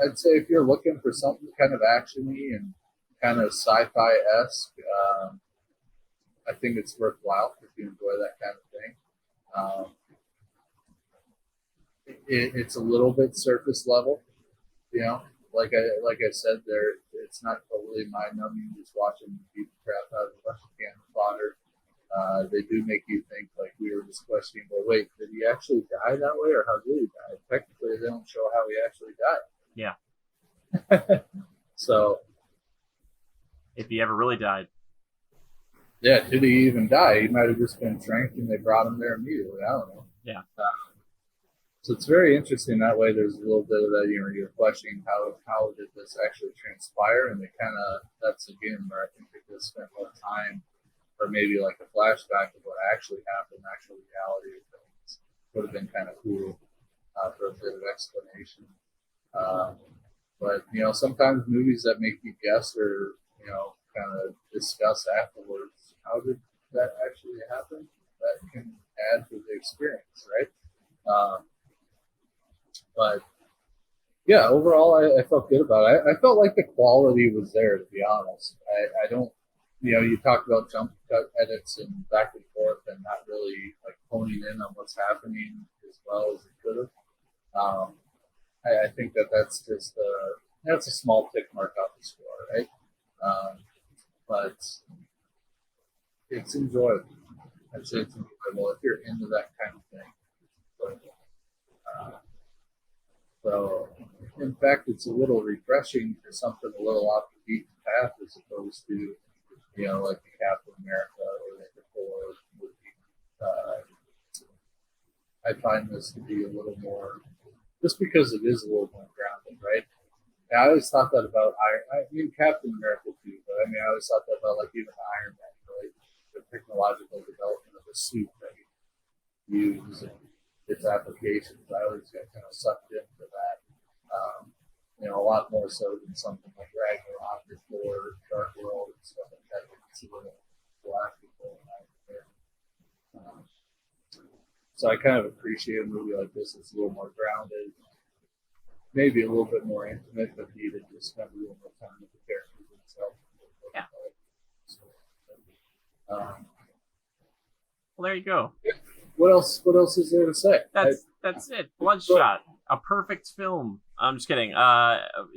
I'd say if you're looking for something kind of actiony and kind of sci-fi-esque, I think it's worthwhile if you enjoy that kind of thing. It's a little bit surface level, you know. Like I said, it's not totally mind-numbing just watching beat the crap out of a bunch of cannon fodder. They do make you think, like we were just questioning, well, wait, did he actually die that way, or how did he die? Technically, they don't show how he actually died. Yeah. So, if he ever really died. Yeah, did he even die? He might have just been tranked and they brought him there immediately. I don't know. Yeah. So it's very interesting that way. There's a little bit of that, you know, you're questioning how did this actually transpire, and they kind of, that's again where I think they could spend more time, or maybe like a flashback of what actually happened, actual reality of things. Would have been kind of cool for a bit of explanation. But you know, sometimes movies that make you guess or, you know, kind of discuss afterwards, how did that actually happen? That can add to the experience, right? But yeah, overall, I felt good about it. I felt like the quality was there, to be honest. I don't, you know, you talked about jump cut edits and back and forth and not really like honing in on what's happening as well as it could have. I think that's just that's a small tick mark off the score, right? But it's enjoyable. I'd say it's enjoyable if you're into that kind of thing. So, in fact, it's a little refreshing for something a little off the beaten path as opposed to, you know, like the Captain America or the Thor movie. I find this to be a little more, just because it is a little more grounded, right? And I always thought that about Captain America too, but I mean, I always thought that about like even Iron Man, right? The technological development of the suit that you use and its applications. I always got kind of sucked into that. a lot more so than something like Ragnarok or Thor, Dark World, and stuff like that. It's a little galactical. So I kind of appreciate a movie like this that's a little more grounded, maybe a little bit more intimate, but needed to spend a little more time with the characters themselves. Yeah. Um, Well, there you go. What else? What else is there to say? That's it. Bloodshot, a perfect film. I'm just kidding.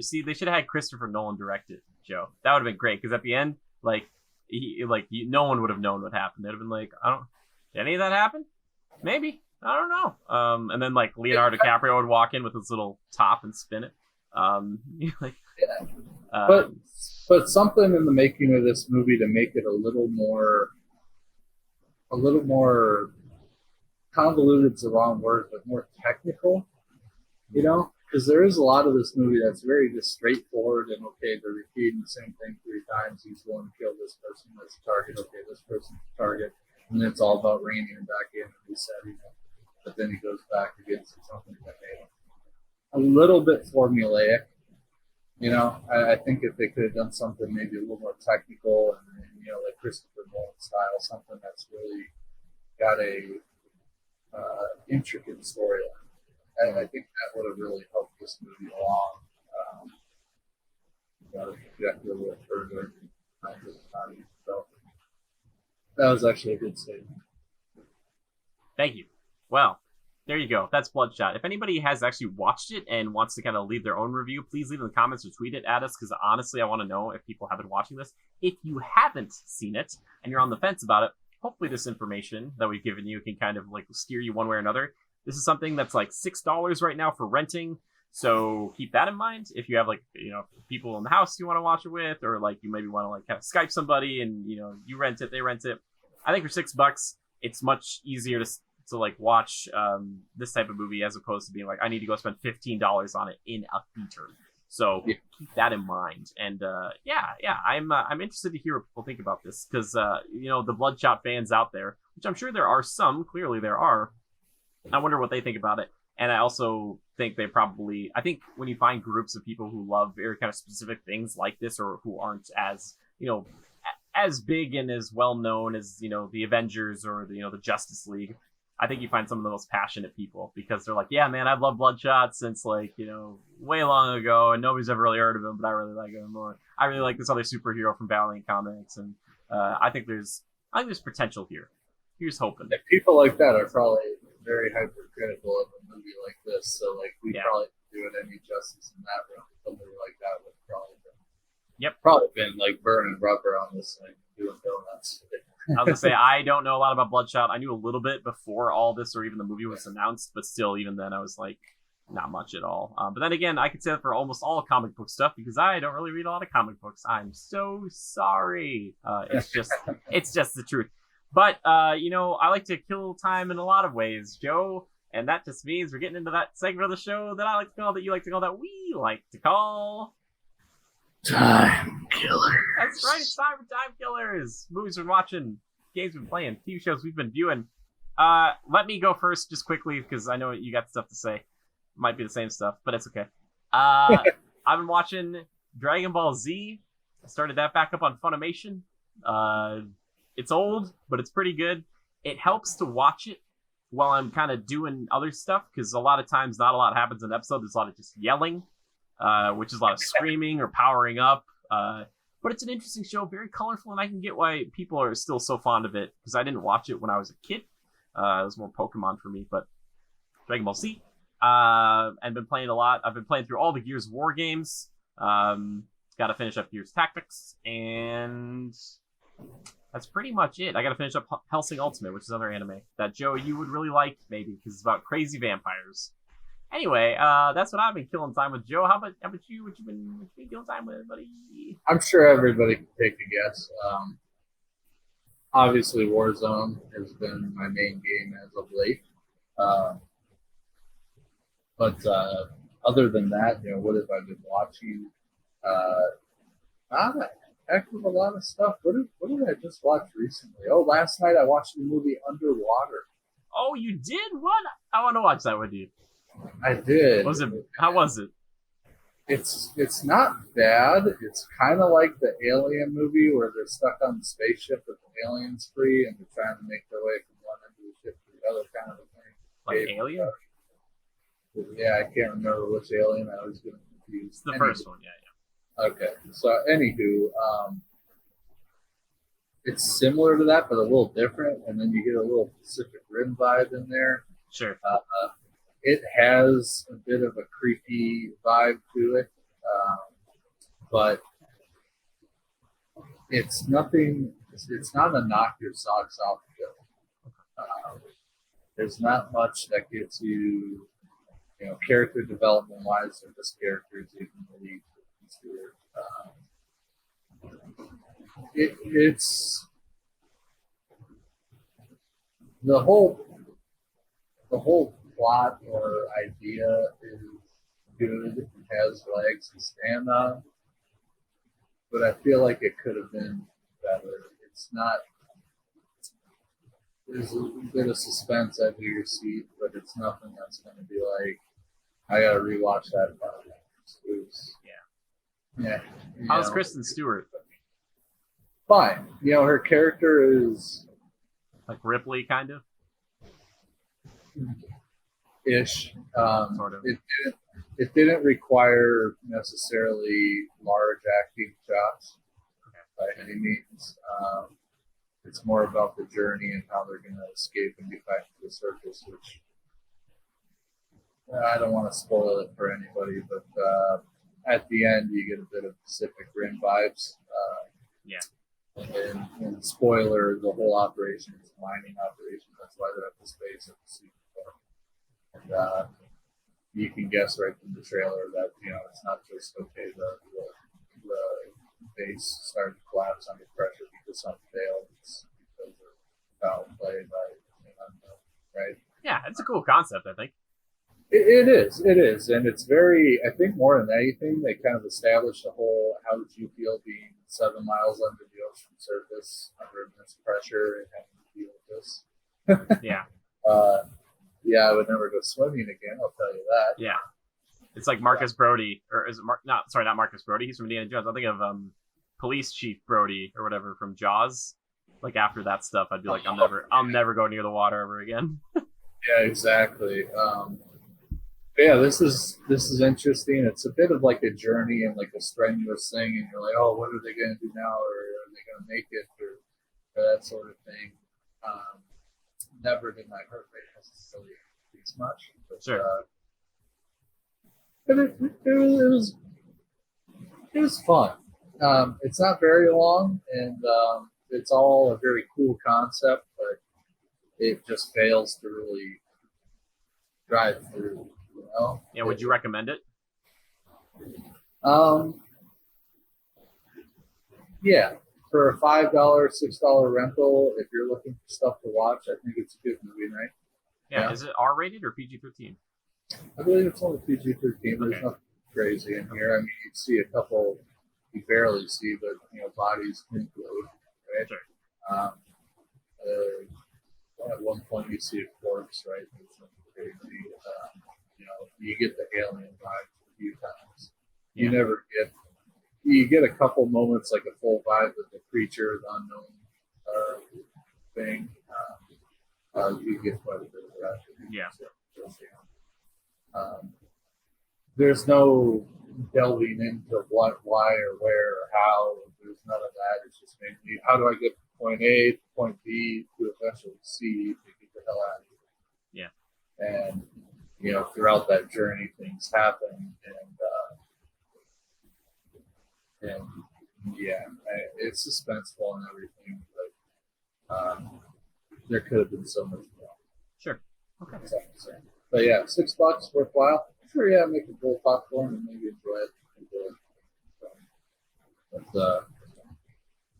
See, they should have had Christopher Nolan direct it, Joe. That would have been great because at the end, no one would have known what happened. They'd have been like, did any of that happen? Maybe. I don't know. And then like Leonardo DiCaprio would walk in with his little top and spin it. But something in the making of this movie to make it a little more convoluted is the wrong word, but more technical, because there is a lot of this movie that's very just straightforward and okay, they're repeating the same thing 3 times. He's going to kill this person, that's the target, okay, this person's the target, and then it's all about reining him back in and resetting him. But then he goes back against something that made him a little bit formulaic. I think if they could have done something maybe a little more technical and like Christopher Nolan style, something that's really got a intricate storyline, and I think that would have really helped this movie along. Project a little further. So that was actually a good statement. Thank you. Well, there you go. That's Bloodshot. If anybody has actually watched it and wants to kind of leave their own review, please leave in the comments or tweet it at us, because honestly, I want to know if people have been watching this. If you haven't seen it and you're on the fence about it, hopefully this information that we've given you can kind of like steer you one way or another. This is something that's like $6 right now for renting, so keep that in mind. If you have people in the house you want to watch it with, or like you maybe want to like kind of Skype somebody and you rent it, they rent it. I think for $6, it's much easier to like watch this type of movie as opposed to being like, I need to go spend $15 on it in a theater. So keep that in mind. And I'm interested to hear what people think about this, because the Bloodshot fans out there, which I'm sure there are some, clearly there are. I wonder what they think about it. And I also think I think when you find groups of people who love very kind of specific things like this, or who aren't as as big and as well known as the Avengers or the Justice League, I think you find some of the most passionate people, because they're like, yeah, man, I've loved Bloodshot since way long ago, and nobody's ever really heard of him, but I really like him more. I really like this other superhero from Valiant Comics, and I think there's potential here. Here's hoping. And people like that are probably very hypercritical of a movie like this, so we probably do it any justice in that room. Somebody like that would probably been like burning rubber on this thing, doing donuts. I was gonna say, I don't know a lot about Bloodshot. I knew a little bit before all this, or even the movie was announced, but still, even then, I was like, not much at all. But then again, I could say that for almost all comic book stuff, because I don't really read a lot of comic books. I'm so sorry. It's just the truth. But I like to kill time in a lot of ways, Joe, and that just means we're getting into that segment of the show that I like to call, that you like to call, that we like to call Time Killers. That's right, it's time for Time Killers. Movies we're watching, games we've been playing, TV shows we've been viewing. Let me go first just quickly, because I know you got stuff to say. Might be the same stuff, but it's okay. I've been watching Dragon Ball Z. I started that back up on Funimation. It's old, but it's pretty good. It helps to watch it while I'm kind of doing other stuff, because a lot of times not a lot happens in an episode. There's a lot of just yelling. Which is a lot of screaming or powering up. But it's an interesting show, very colorful, and I can get why people are still so fond of it, because I didn't watch it when I was a kid. It was more Pokemon for me, but Dragon Ball Z. And been playing a lot. I've been playing through all the Gears of War games. Got to finish up Gears Tactics, and that's pretty much it. I got to finish up Hellsing Ultimate, which is another anime that, Joe, you would really like, maybe, because it's about crazy vampires. Anyway, that's what I've been killing time with, Joe. How about you? What you been killing time with, buddy? I'm sure everybody can take a guess. Obviously, Warzone has been my main game as of late. But other than that, what have I been watching? Not a heck of a lot of stuff. What did I just watch recently? Oh, last night I watched the movie Underwater. Oh, you did? What? I want to watch that with you. I did. How was it? It's not bad. It's kind of like the Alien movie where they're stuck on the spaceship with the aliens free and they're trying to make their way from one end of the ship to the other, kind of a thing. Like Alien? Yeah, I can't remember which Alien. I was getting confused. It's the first one, yeah. Okay, so anywho, it's similar to that, but a little different, and then you get a little Pacific Rim vibe in there. Sure. It has a bit of a creepy vibe to it, but it's nothing. It's not a knock your socks off film. There's not much that gets you, character development wise, or just characters even really considered. It's the whole plot or idea is good. It has legs to stand on, but I feel like it could have been better. It's not. There's a bit of suspense at your seat, but it's nothing that's going to be like, I got to rewatch that 5 times. Yeah. How's Kristen Stewart? Fine. Her character is like Ripley, kind of. Ish. Sort of. It didn't require necessarily large acting shots by any means. It's more about the journey and how they're going to escape and get back to the surface, which I don't want to spoil it for anybody, but at the end you get a bit of Pacific Rim vibes. Yeah. And spoiler, the whole operation is a mining operation. That's why they're at the space at the seaport. And you can guess right from the trailer that it's not just the base started to collapse under pressure because something failed. It's because of foul play by right? Yeah, it's a cool concept, I think. It is, and it's very. I think more than anything, they kind of established the whole. How would you feel being 7 miles under the ocean surface under immense pressure and having to deal with this? Yeah. Yeah, I would never go swimming again. I'll tell you that. Yeah. It's like Marcus Brody, or is it not Marcus Brody. He's from Indiana Jones. I think of Police Chief Brody or whatever from Jaws. Like after that stuff, I'd be like, I'll never go near the water ever again. Yeah, exactly. Yeah, this is interesting. It's a bit of like a journey and like a strenuous thing, and you're like, oh, what are they going to do now, or are they going to make it, or that sort of thing. Never did my heart rate necessarily increase much, but sure. But it was fun. It's not very long, and it's all a very cool concept, but it just fails to really drive through. Yeah, would you recommend it? Yeah, for a $5, $6 rental, if you're looking for stuff to watch, I think it's a good movie, right? Yeah. Is it R-rated or PG-13? I believe it's only PG-13. There's Okay. nothing crazy in here. I mean, you see a couple you barely see, but bodies include, right? Sure. At one point, you see a corpse, right? It's crazy. You get the alien vibe a few times. You never get. You get a couple moments like a full vibe with the creature, the unknown thing. You get quite a bit of that. Yeah. There's no delving into what, why, or where, or how. There's none of that. It's just mainly how do I get from point A to point B to eventually C to get the hell out of here. Yeah. And throughout that journey, things happen, and yeah, it's suspenseful and everything, but there could have been so much more. Sure. Okay. But yeah, $6 worthwhile. Sure, yeah, make a bowl of popcorn and maybe enjoy it. But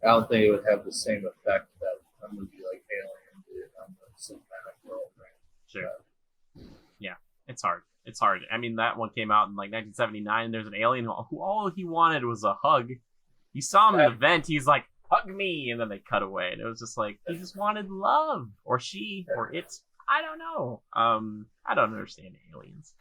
I don't think it would have the same effect that a movie like Alien did on the cinematic world, right? Sure. Yeah, it's hard. It's hard. I mean, that one came out in like 1979. There's an alien who all he wanted was a hug. You saw him in the vent. He's like, hug me. And then they cut away. And it was just like, he just wanted love. Or she. Or it. I don't know. I don't understand aliens.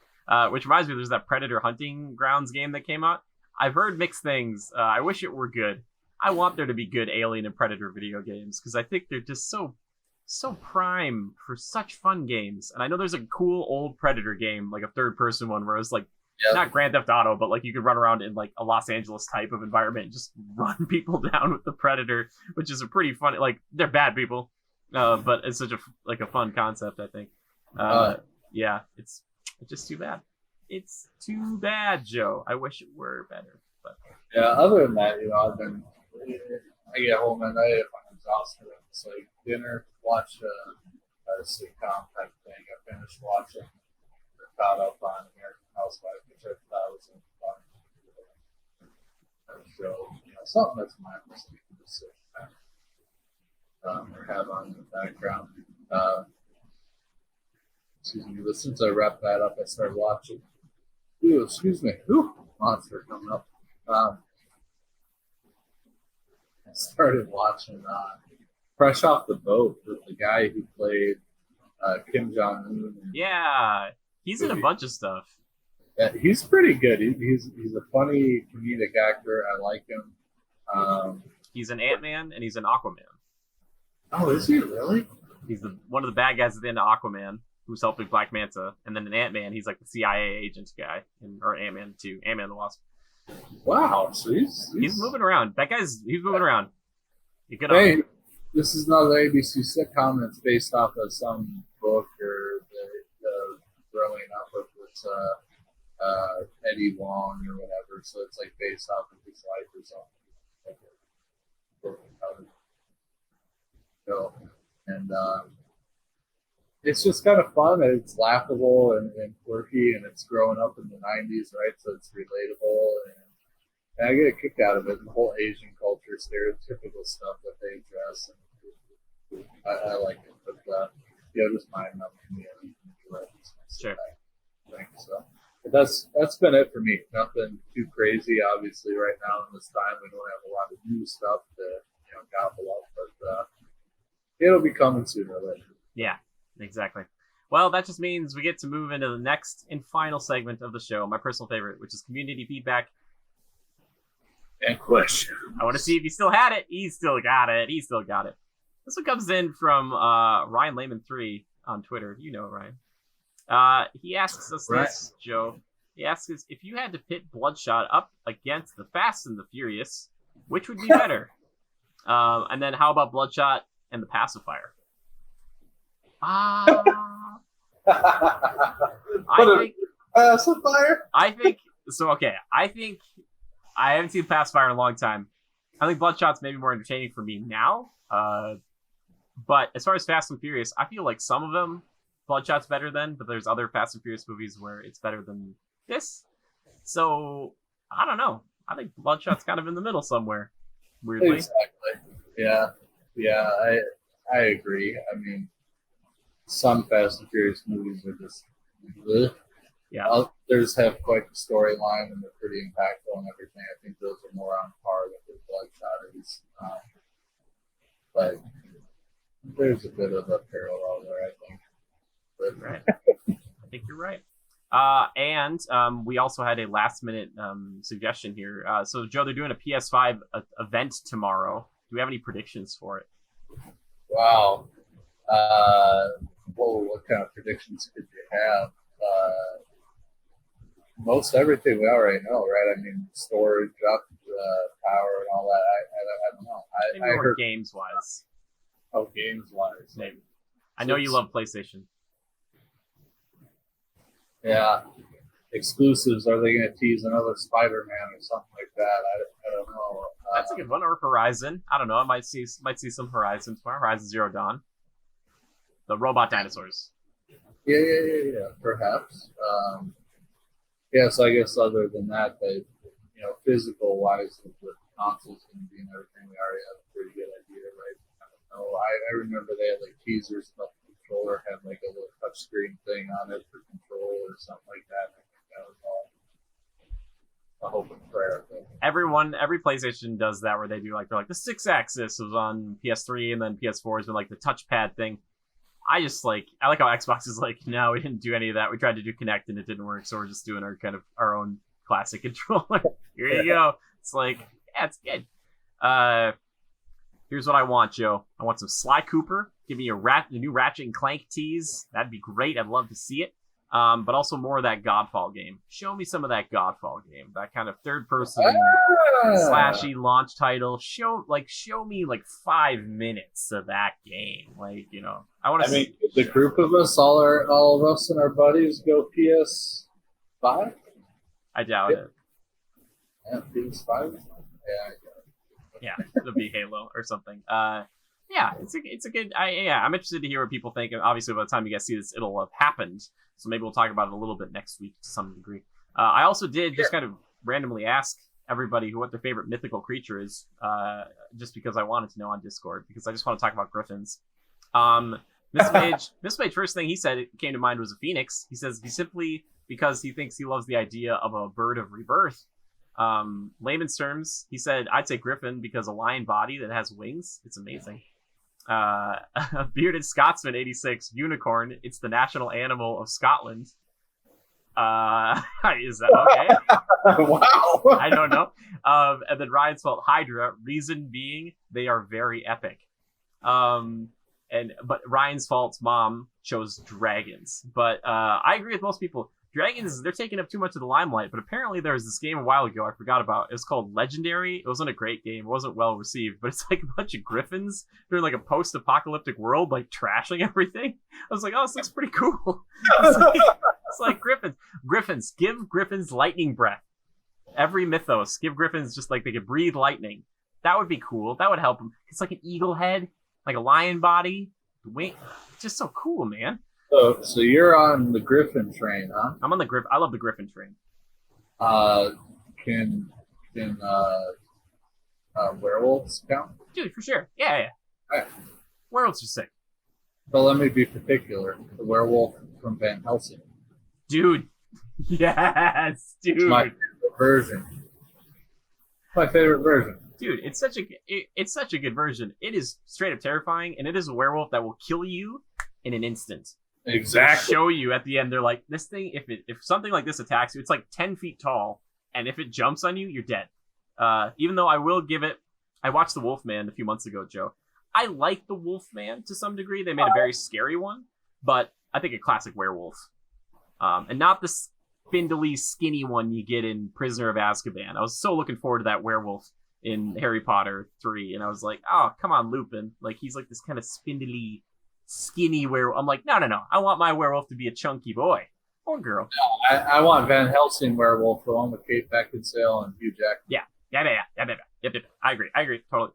Which reminds me, there's that Predator Hunting Grounds game that came out. I've heard mixed things. I wish it were good. I want there to be good Alien and Predator video games because I think they're just so prime for such fun games. And I know there's a cool old Predator game, like a third-person one, where it's like not Grand Theft Auto, but like you could run around in like a Los Angeles type of environment and just run people down with the Predator, which is a pretty funny. Like they're bad people, but it's such a fun concept. I think. Yeah, it's just too bad. It's too bad, Joe. I wish it were better. But yeah, other than that, I get home at night if I'm exhausted. It's like dinner, watch a sitcom type thing. I finished watching, caught up on American Housewives, which I thought was a fun show. Something that's mindless you can just sit back or have on in the background. Excuse me, but since I wrapped that up, I started watching. Ooh, excuse me. Ooh, monster coming up. I started watching Fresh Off the Boat with the guy who played Kim Jong-un. Yeah, he's in a bunch of stuff. Yeah, he's pretty good. He's a funny comedic actor. I like him. He's an Ant-Man and he's an Aquaman. Oh, is he really? He's one of the bad guys at the end of Aquaman, who's helping Black Manta, and then in Ant-Man, he's like the CIA agent guy, or Ant-Man too, Ant-Man the Wasp. Wow, so he's moving around. He's moving around. Hey, this is not an ABC sitcom that's based off of some book or the growing up with Eddie Wong or whatever, so it's like based off of his life or something. So, and it's just kind of fun and it's laughable and quirky and it's growing up in the 90s, right? So it's relatable and I get a kick out of it. And the whole Asian culture, stereotypical stuff that they address. And I like it. But, just mind not me. Sure. So but that's been it for me. Nothing too crazy, obviously, right now in this time. We don't have a lot of new stuff to gobble up, but it'll be coming sooner or later. Yeah. Exactly. Well, that just means we get to move into the next and final segment of the show, my personal favorite, which is community feedback and questions. I want to see if he still had it. He still got it. This one comes in from Ryan Lehman 3 on Twitter. You know Ryan. He asks us this, Joe. He asks us, if you had to pit Bloodshot up against the Fast and the Furious, which would be better? And then how about Bloodshot and the Pacifier? I think I haven't seen Pacifier in a long time. I think Bloodshot's maybe more entertaining for me now. But as far as Fast and Furious, I feel like some of them Bloodshot's better than, but there's other Fast and Furious movies where it's better than this. So I don't know. I think Bloodshot's kind of in the middle somewhere. Weirdly. Exactly. Yeah. I agree. I mean, some Fast and Furious movies are just bleh. Yeah. Others have quite the storyline and they're pretty impactful and everything. I think those are more on par with the Bloodshot is. But there's a bit of a parallel there, I think. But, right. I think you're right. And we also had a last minute suggestion here. So Joe, they're doing a PS5 event tomorrow. Do we have any predictions for it? Wow. What kind of predictions could you have? Most everything we already know, right? I mean, storage, up, power, and all that. I don't know. Maybe more games-wise. Oh, games-wise. Maybe. I know you love PlayStation. Yeah. Exclusives. Are they going to tease another Spider-Man or something like that? I don't know. That's a good one. Or Horizon. I don't know. I might see some Horizon tomorrow. Horizon Zero Dawn. The robot dinosaurs. Yeah. Perhaps. So I guess other than that, they, physical wise, with the consoles going to be and everything, we already have a pretty good idea, right? I don't know. I remember they had like teasers about the controller had like a little touch screen thing on it for control or something like that. I think that was all a hope and prayer. Every PlayStation does that where they're like the 6-axis was on PS3 and then PS4 has been like the touchpad thing. I like how Xbox is like, no, we didn't do any of that. We tried to do Kinect and it didn't work, so we're just doing our own classic controller. Here you go. It's like, yeah, it's good. Here's what I want, Joe. I want some Sly Cooper. Give me a new Ratchet and Clank tease. That'd be great. I'd love to see it. But also more of that Godfall game. Show me some of that Godfall game. That kind of third-person slashy launch title. Show me 5 minutes of that game. Like, I want to. I mean, the group of us, all of us and our buddies, go PS5. I doubt it. Yeah, PS5. Yeah, it'll be Halo or something. Yeah, it's a good. I'm interested to hear what people think. And obviously, by the time you guys see this, it'll have happened. So maybe we'll talk about it a little bit next week to some degree. I also did just kind of randomly ask everybody what their favorite mythical creature is, just because I wanted to know on Discord, because I just want to talk about griffins. Mage, first thing he said it came to mind was a phoenix. He says because he thinks he loves the idea of a bird of rebirth. Layman's terms, he said, I'd say griffin because a lion body that has wings. It's amazing. A bearded Scotsman 86 unicorn. It's the national animal of Scotland. Is that okay? Wow. I don't know. And then Ryan's fault Hydra. Reason being they are very epic. But Ryan's fault's mom chose dragons. But I agree with most people. Dragons, they're taking up too much of the limelight, but apparently there was this game a while ago I forgot about. It was called Legendary. It wasn't a great game. It wasn't well received, but it's like a bunch of griffins. They're in like a post-apocalyptic world, like trashing everything. I was like, oh, this looks pretty cool. It's like griffins. Griffins, give griffins lightning breath. Every mythos, give griffins just like they could breathe lightning. That would be cool. That would help them. It's like an eagle head, like a lion body. Wing. It's just so cool, man. So you're on the Griffin train, huh? I'm on the Griffin. I love the Griffin train. Can werewolves count? Dude, for sure. Yeah. Right. Werewolves are sick. But let me be particular. The werewolf from Van Helsing. Dude. Yes, dude. It's my favorite version. My favorite version. Dude, it's such a good version. It is straight up terrifying, and it is a werewolf that will kill you in an instant. Exactly. Show you at the end. They're like, this thing. If something like this attacks you, it's like 10 feet tall, and if it jumps on you, you're dead. Even though I will give it. I watched The Wolfman a few months ago, Joe. I like The Wolfman to some degree. They made a very scary one, but I think a classic werewolf, and not the spindly, skinny one you get in Prisoner of Azkaban. I was so looking forward to that werewolf in Harry Potter 3, and I was like, oh, come on, Lupin. Like, he's like this kind of spindly, skinny werewolf. I'm like, no. I want my werewolf to be a chunky boy or girl. No, I want Van Helsing werewolf, the one with Kate Beckinsale and Hugh Jackman. Yeah. I agree, totally.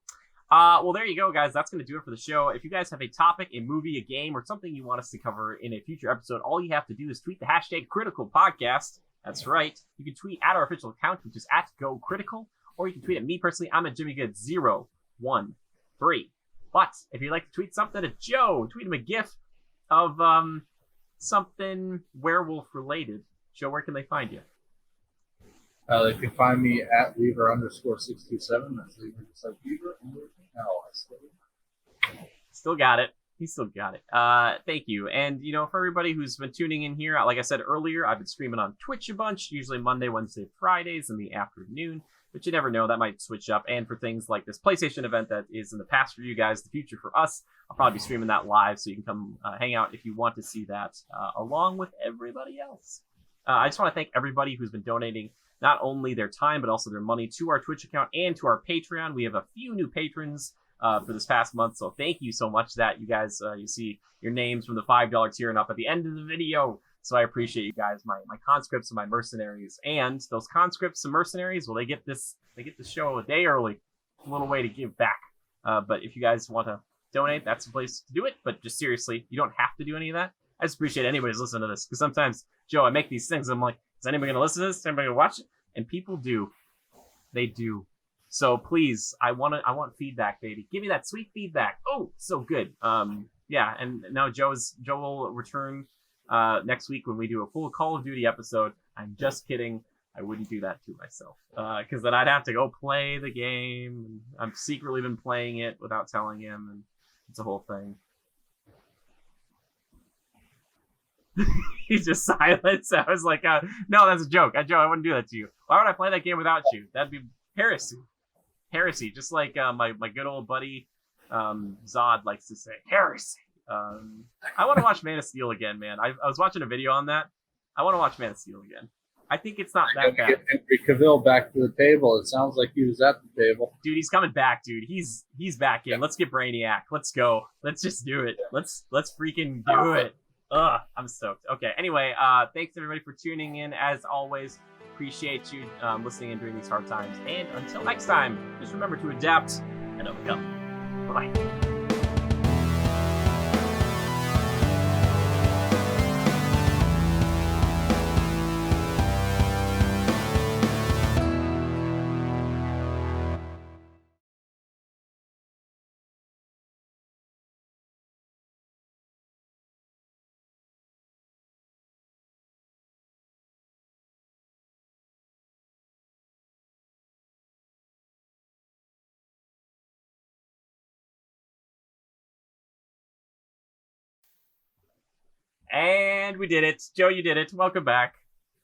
Well, there you go, guys. That's going to do it for the show. If you guys have a topic, a movie, a game, or something you want us to cover in a future episode, all you have to do is tweet the hashtag Critical Podcast. That's right. You can tweet at our official account, which is at GoCritical, or you can tweet at me personally. I'm at JimmyGood013. But if you'd like to tweet something at Joe, tweet him a gif of something werewolf related. Joe, where can they find you? They can find me at Lever_627. That's Lever just like Lever. Still got it. He still got it. Thank you. And, for everybody who's been tuning in here, like I said earlier, I've been streaming on Twitch a bunch, usually Monday, Wednesday, Fridays in the afternoon. But you never know, that might switch up. And for things like this PlayStation event that is in the past for you guys, the future for us, I'll probably be streaming that live, so you can come hang out if you want to see that, along with everybody else. I just want to thank everybody who's been donating not only their time, but also their money to our Twitch account and to our Patreon. We have a few new patrons for this past month, so thank you so much that you guys, you see your names from the $5 tier and up at the end of the video. So I appreciate you guys, my conscripts and my mercenaries. And those conscripts and mercenaries, well, they get this show a day early. A little way to give back. But if you guys want to donate, that's the place to do it. But just seriously, you don't have to do any of that. I just appreciate anybody's listening to this. Because sometimes, Joe, I make these things, and I'm like, is anybody going to listen to this? Is anybody going to watch it? And people do. They do. So please, I want feedback, baby. Give me that sweet feedback. Oh, so good. Yeah, and now Joe will return next week when we do a full Call of Duty episode. I'm just kidding. I wouldn't do that to myself. Because then I'd have to go play the game. And I've secretly been playing it without telling him, and it's a whole thing. He's just silent. So I was like, no, that's a joke. Joe, I wouldn't do that to you. Why would I play that game without you? That'd be heresy. Heresy. Just like my good old buddy Zod likes to say. Heresy. I want to watch Man of Steel again, man. I was watching a video on that. I want to watch Man of Steel again. I think it's not that bad. Get Henry Cavill back to the table. It sounds like he was at the table. Dude, he's coming back, dude. He's back in. Let's get Brainiac. Let's go. Let's just do it. Let's freaking do it. Ugh, I'm stoked. Okay, anyway, thanks everybody for tuning in. As always, appreciate you listening in during these hard times. And until next time, just remember to adapt and overcome. Bye-bye. And we did it. Joe, you did it. Welcome back.